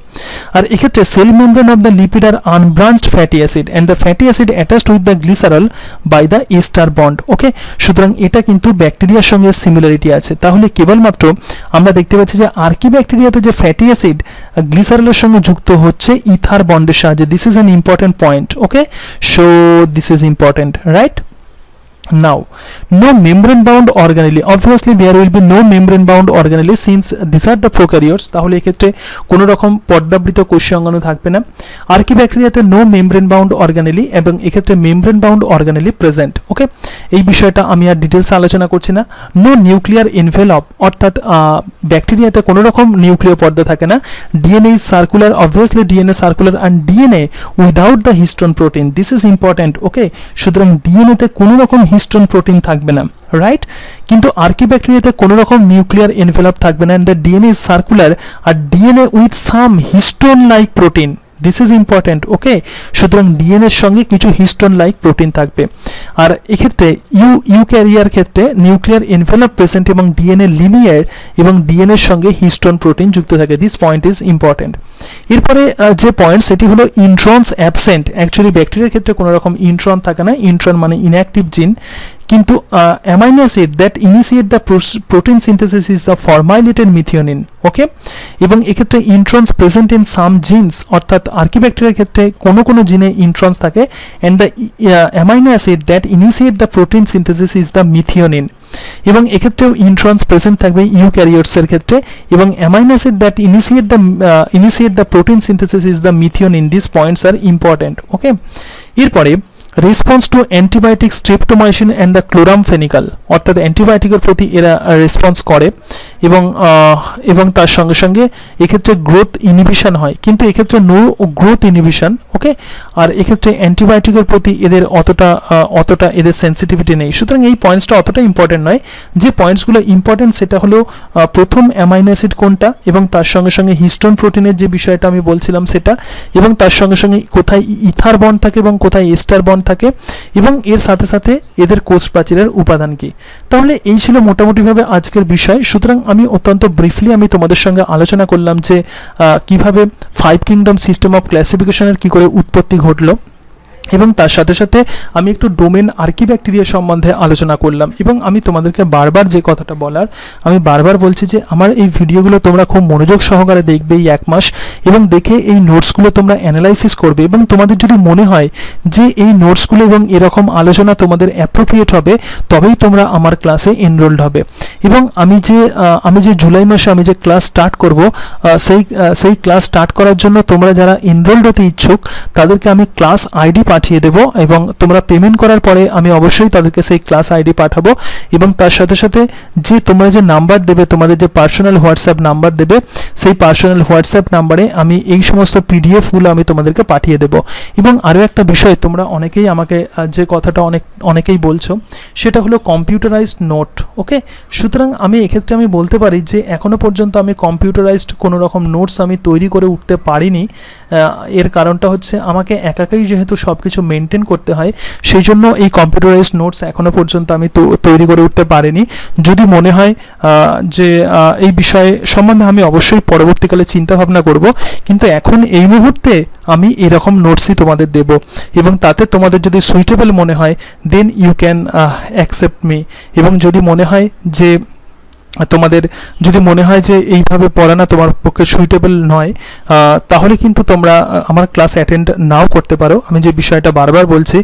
আর এক্ষেত্রে cell membrane of the lipid are unbranched fatty acid and the fatty acid attached with the glycerol by the ester bond. Okay, সুতরাং এটা কিন্তু ব্যাকটেরিয়ার সঙ্গে সিমিলারিটি আছে। তাহলে কেবলমাত্র আমরা দেখতে পাচ্ছি যে আর্কি ব্যাকটেরিয়াতে যে ফ্যাটি অ্যাসিড গ্লিসারলের সঙ্গে যুক্ত হচ্ছে ইথার বন্ডের সাহায্যে। This is an important point. Okay, so this is important, right? Now, no membrane bound organelle. Obviously, there will be no membrane bound organelle since these are the prokaryotes. তাহলে এক্ষেত্রে কোনো রকম পর্দাবৃত কোষীয় অঙ্গাণু থাকবে না। আর্কি ব্যাকটেরিয়াতে নো মেমব্রেন বাউন্ড অর্গানেলি, এবং এক্ষেত্রে মেমব্রেন বাউন্ড অর্গানেলি প্রেজেন্ট। ওকে, এই বিষয়টা আমি আর ডিটেলসে আলোচনা করছি না। নো নিউক্লিয়ার এনভেলপ, অর্থাৎ ব্যাকটেরিয়াতে কোনো রকম নিউক্লিয় পর্দা থাকে না। DNA is circular, obviously DNA circular, and DNA without the histone protein, this is important. Okay, সুতরাং ডিএনএতে কোনো রকম হিস্টোন প্রোটিন থাকবে না, রাইট? কিন্তু আর্কি ব্যাকটেরিয়াতে কোনো রকম নিউক্লিয়ার এনভেলপ থাকবে না, and the DNA is circular, আর DNA with some histone like protein, this is important. Okay, সুতরাং ডিএনএর সঙ্গে কিছু হিস্টোন লাইক প্রোটিন থাকবে। আর এক্ষেত্রে ইউক্যারিয়ার ক্ষেত্রে নিউক্লিয়ার এনভেলপ প্রেজেন্ট এবং ডিএনএ লিনিয়ার, এবং ডিএনএর সঙ্গে হিস্টোন প্রোটিন যুক্ত থাকে। This point is important. এরপরে যে পয়েন্ট সেটি হলো ইন্ট্রনস অ্যাবসেন্ট। অ্যাকচুয়ালি ব্যাকটেরিয়ার ক্ষেত্রে কোনো রকম ইন্ট্রন থাকে না। ইন্ট্রন মানে ইনঅ্যাক্টিভ জিন, কিন্তু amino acid that initiate the protein synthesis is the formylated methionine. Okay, এবং এক্ষেত্রে introns present in some genes, অর্থাৎ আর্কিব্যাকটেরিয়ার ক্ষেত্রে কোনো জিনে ইন্ট্রন্স থাকে। And the amino acid that initiate the protein synthesis is the methionine. এবং এক্ষেত্রেও ইন্ট্রন্স প্রেজেন্ট থাকবে ইউক্যারিওটসের ক্ষেত্রে, এবং amino acid that initiate the protein synthesis is the methionine. This points are important. Okay, এরপরে response to antibiotic streptomycin and the ক্লোরামফেনিকাল, অর্থাৎ অ্যান্টিবায়োটিকের প্রতি এরা রেসপন্স করে এবং তার সঙ্গে সঙ্গে এক্ষেত্রে গ্রোথ ইনহিবিশন হয়, কিন্তু এক্ষেত্রে নো গ্রোথ ইনহিবিশন। ওকে, আর এক্ষেত্রে অ্যান্টিবায়োটিকের প্রতি এদের অতটা এদের সেন্সিটিভিটি নেই। সুতরাং এই পয়েন্টসটা অতটা ইম্পর্টেন্ট নয়। যে পয়েন্টসগুলো ইম্পর্টেন্ট সেটা হলো প্রথম অ্যামাইনো অ্যাসিড কোনটা, এবং তার সঙ্গে সঙ্গে হিস্টোন প্রোটিনের যে বিষয়টা আমি বলছিলাম সেটা, এবং তার সঙ্গে সঙ্গে কোথায় ইথার বন্ড থাকে এবং কোথায় এস্টার বন্ড থাকে, এবং এর সাথে সাথে এদের কোষ প্রাচীরের উপাদান কি। তাহলে এই ছিল মোটামুটিভাবে আজকের বিষয়। সুতরাং আমি অত্যন্ত ব্রিফলি আমি তোমাদের সঙ্গে আলোচনা করলাম যে কিভাবে 5 কিংডম সিস্টেম অফ ক্লাসিফিকেশনের কি করে উৎপত্তি ঘটলো, এবং তার সাথে সাথে আমি একটু ডোমেন আর্কিব্যাকটেরিয়া সম্বন্ধে আলোচনা করলাম। এবং আমি তোমাদেরকে বারবার যে কথাটা বলার, আমি বারবার বলছি যে আমার এই ভিডিওগুলো তোমরা খুব মনোযোগ সহকারে দেখবে এই 1 মাস, এবং দেখে এই নোটসগুলো তোমরা অ্যানালাইসিস করবে, এবং তোমাদের যদি মনে হয় যে এই নোটসগুলো এবং এরকম আলোচনা তোমাদের অ্যাপ্রোপ্রিয়েট হবে, তবেই তোমরা আমার ক্লাসে এনরোলড হবে। এবং আমি যে জুলাই মাসে আমি যে ক্লাস স্টার্ট করব, সেই ক্লাস স্টার্ট করার জন্য তোমরা যারা এনরোলড হতে ইচ্ছুক তাদেরকে আমি ক্লাস আইডি পাঠিয়ে দেবো, এবং তোমরা পেমেন্ট করার পরে আমি অবশ্যই তাদেরকে সেই ক্লাস আইডি পাঠাবো। এবং তার সাথে সাথে যে তোমরা যে নাম্বার দেবে, তোমাদের যে পার্সোনাল হোয়াটসঅ্যাপ নাম্বার দেবে, সেই পার্সোনাল হোয়াটসঅ্যাপ নাম্বারে আমি এই সমস্ত পিডিএফগুলো আমি তোমাদেরকে পাঠিয়ে দেবো। এবং আরও একটা বিষয়, তোমরা অনেকেই আমাকে যে কথাটা অনেকেই বলছো, সেটা হলো কম্পিউটারাইজড নোট। ওকে, সুতরাং আমি এক্ষেত্রে আমি বলতে পারি যে এখনও পর্যন্ত আমি কম্পিউটারাইজড কোনো রকম নোটস আমি তৈরি করে উঠতে পারিনি। এর কারণটা হচ্ছে আমাকে একাই যেহেতু সব কিছু মেনটেন করতে হয়, সেই জন্য এই কম্পিউটারাইজড নোটস এখনও পর্যন্ত আমি তৈরি করে উঠতে পারিনি। যদি মনে হয় যে এই বিষয়ে সম্বন্ধে আমি অবশ্যই পরবর্তীকালে চিন্তা ভাবনা করব, কিন্তু এখন এই মুহূর্তে আমি এরকম নোটসই তোমাদের দেব, এবং তাতে তোমাদের যদি সুইটেবল মনে হয় then you can accept me. এবং যদি মনে হয় যে তোমাদের যদি মনে হয় যে এইভাবে পড়ানো তোমার পক্ষে সুইটেবল নয়, তাহলে কিন্তু তোমরা আমার ক্লাস অ্যাটেন্ড নাও করতে পারো। আমি যে বিষয়টা বারবার বলছি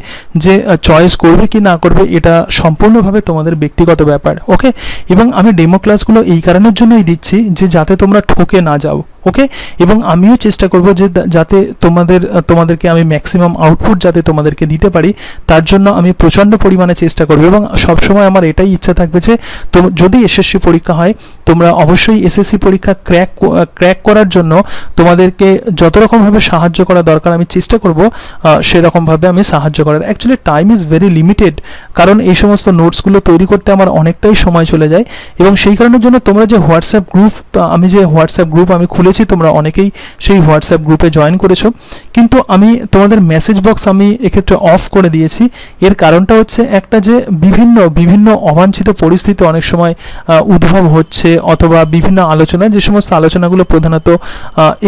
যে চয়েস করবে কি না করবে এটা সম্পূর্ণভাবে তোমাদের ব্যক্তিগত ব্যাপার। ওকে, এবং আমি ডেমো ক্লাসগুলো এই কারণের জন্যই দিচ্ছি যে যাতে তোমরা ঠকে না যাও। ওকে, এবং আমিও চেষ্টা করব যে যাতে তোমাদেরকে আমি ম্যাক্সিমাম আউটপুট যাতে তোমাদেরকে দিতে পারি, তার জন্য আমি প্রচণ্ড পরিমাণে চেষ্টা করব। এবং সবসময় আমার এটাই ইচ্ছা থাকবে যে যদি এসএসসি পরীক্ষা হয়, তোমরা অবশ্যই এসএসসি পরীক্ষা ক্র্যাক করার জন্য তোমাদেরকে যত রকমভাবে সাহায্য করা দরকার আমি চেষ্টা করব সেরকমভাবে আমি সাহায্য করার। Actually time is very limited, কারণ এই সমস্ত নোটসগুলো তৈরি করতে আমার অনেকটাই সময় চলে যায়। এবং সেই কারণের জন্য তোমরা যে হোয়াটসঅ্যাপ গ্রুপ আমি খুলেছি, তোমরা অনেকেই সেই হোয়াটসঅ্যাপ গ্রুপে জয়েন করেছো, কিন্তু আমি তোমাদের মেসেজ বক্স আমি এক্ষেত্রে অফ করে দিয়েছি। এর কারণটা হচ্ছে একটা যে বিভিন্ন অবাঞ্ছিত পরিস্থিতি অনেক সময় উদ্ভব হচ্ছে, অথবা বিভিন্ন আলোচনায় যে সমস্ত আলোচনাগুলো প্রধানত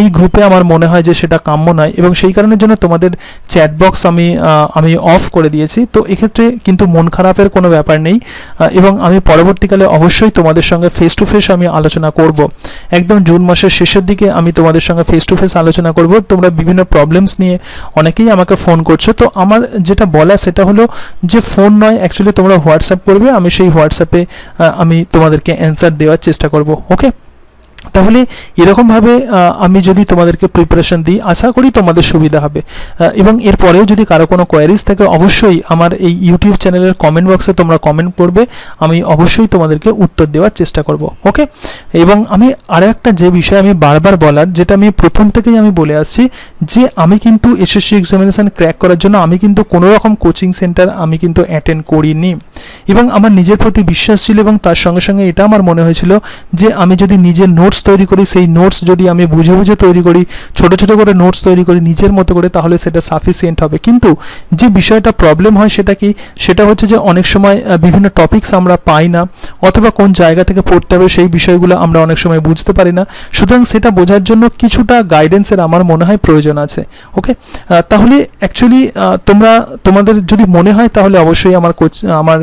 এই গ্রুপে আমার মনে হয় যে সেটা কাম্য নয়, এবং সেই কারণের জন্য তোমাদের চ্যাট বক্স আমি অফ করে দিয়েছি। তো এক্ষেত্রে কিন্তু মন খারাপের কোনো ব্যাপার নেই, এবং আমি পরবর্তীকালে অবশ্যই তোমাদের সঙ্গে ফেস টু ফেস আমি আলোচনা করব। একদম জুন মাসের শেষের দিকে আমি তোমাদের সঙ্গে ফেস টু ফেস আলোচনা করব। তোমরা বিভিন্ন প্রবলেমস নিয়ে অনেকেই আমাকে ফোন করছো, তো আমার যেটা বলা সেটা হলো যে ফোন নয়, অ্যাকচুয়ালি তোমরা হোয়াটসঅ্যাপ করবে, আমি সেই হোয়াটসঅ্যাপে আমি তোমাদেরকে অ্যান্সার দেওয়ার চেষ্টা করব। ওকে, তাহলে এরকমভাবে আমি যদি তোমাদেরকে প্রিপারেশন দিই, আশা করি তোমাদের সুবিধা হবে। এবং এরপরেও যদি কারো কোনো কোয়ারিজ থাকে, অবশ্যই আমার এই ইউটিউব চ্যানেলের কমেন্ট বক্সে তোমরা কমেন্ট করবে, আমি অবশ্যই তোমাদেরকে উত্তর দেওয়ার চেষ্টা করব। ওকে, এবং আমি আরও একটা যে বিষয় আমি বারবার বলার, যেটা আমি প্রথম থেকেই আমি বলে আসছি, যে আমি কিন্তু এসএসসি এক্সামিনেশান ক্র্যাক করার জন্য আমি কিন্তু কোনো রকম কোচিং সেন্টার আমি কিন্তু অ্যাটেন্ড করিনি, এবং আমার নিজের প্রতি বিশ্বাস ছিল, এবং তার সঙ্গে সঙ্গে এটা আমার মনে হয়েছিল যে আমি যদি নিজের নোট নোটস তৈরি করি, সেই নোটস যদি আমি বুঝে বুঝে তৈরি করি, ছোট ছোট করে নোটস তৈরি করি নিজের মতো করে, তাহলে সেটা সাফিসিয়েন্ট হবে। কিন্তু যে বিষয়টা প্রবলেম হয় সেটা কি, সেটা হচ্ছে যে অনেক সময় বিভিন্ন টপিকস আমরা পাই না, অথবা কোন জায়গা থেকে পড়তে হবে সেই বিষয়গুলো আমরা অনেক সময় বুঝতে পারি না। সুতরাং সেটা বোঝার জন্য কিছুটা গাইডেন্সের আমার মনে হয় প্রয়োজন আছে। ওকে, তাহলে অ্যাকচুয়ালি তোমাদের যদি মনে হয় তাহলে অবশ্যই আমার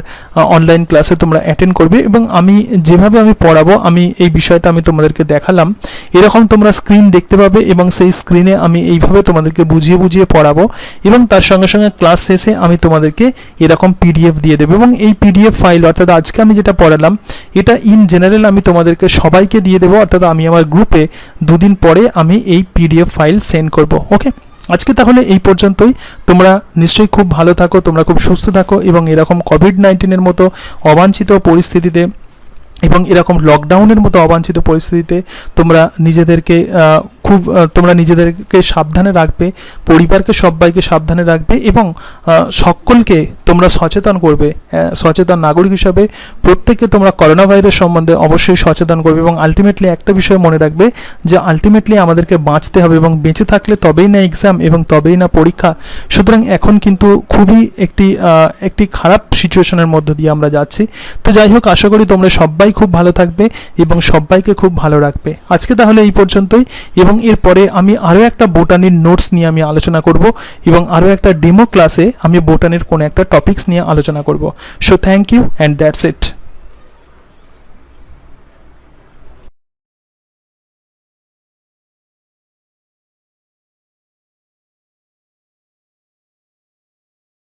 অনলাইন ক্লাসে তোমরা অ্যাটেন্ড করবে, এবং আমি যেভাবে আমি পড়াবো, আমি এই বিষয়টা আমি তোমাদেরকে দেখালাম, এরকম তোমরা স্ক্রিন দেখতে পাবে, এবং সেই স্ক্রিনে আমি এইভাবে তোমাদেরকে বুঝিয়ে বুঝিয়ে পড়াবো, এবং তার সঙ্গে সঙ্গে ক্লাস শেষে আমি তোমাদেরকে এরকম পিডিএফ দিয়ে দেবো। এবং এই পিডিএফ ফাইল, অর্থাৎ আজকে আমি যেটা পড়ালাম, এটা ইন জেনারেল আমি তোমাদেরকে সবাইকে দিয়ে দেবো, অর্থাৎ আমি আমার গ্রুপে দুদিন পরে আমি এই পিডিএফ ফাইল সেন্ড করব। ওকে, আজকে তাহলে এই পর্যন্তই। তোমরা নিশ্চয়ই খুব ভালো থাকো, তোমরা খুব সুস্থ থাকো, এবং এরকম কোভিড-19 মতো অবাঞ্ছিত পরিস্থিতিতে এবং এরকম লকডাউনের মতো অবাঞ্ছিত পরিস্থিতিতে তোমরা নিজেদেরকে সাবধানে রাখবে, পরিবারকে সবাইকে সাবধানে রাখবে, এবং সকলকে তোমরা সচেতন করবে। সচেতন নাগরিক হিসাবে প্রত্যেককে তোমরা করোনা ভাইরাস সম্বন্ধে অবশ্যই সচেতন করবে, এবং আলটিমেটলি একটা বিষয় মনে রাখবে যে আলটিমেটলি আমাদেরকে বাঁচতে হবে, এবং বেঁচে থাকলে তবেই না এক্সাম এবং তবেই না পরীক্ষা। সুতরাং এখন কিন্তু খুবই একটি খারাপ সিচুয়েশনের মধ্য দিয়ে আমরা যাচ্ছি। তো যাই হোক, আশা করি তোমরা সবাই খুব ভালো থাকবে এবং সবাইকে খুব ভালো রাখবে। আজকে তাহলে এই পর্যন্তই, এবং এরপরে আমি আরও একটা বোটানির নোটস নিয়ে আমি আলোচনা করব, এবং আরও একটা ডেমো ক্লাসে আমি বোটানির কোনো একটা টপিকস নিয়ে আলোচনা করব। So thank you and that's it.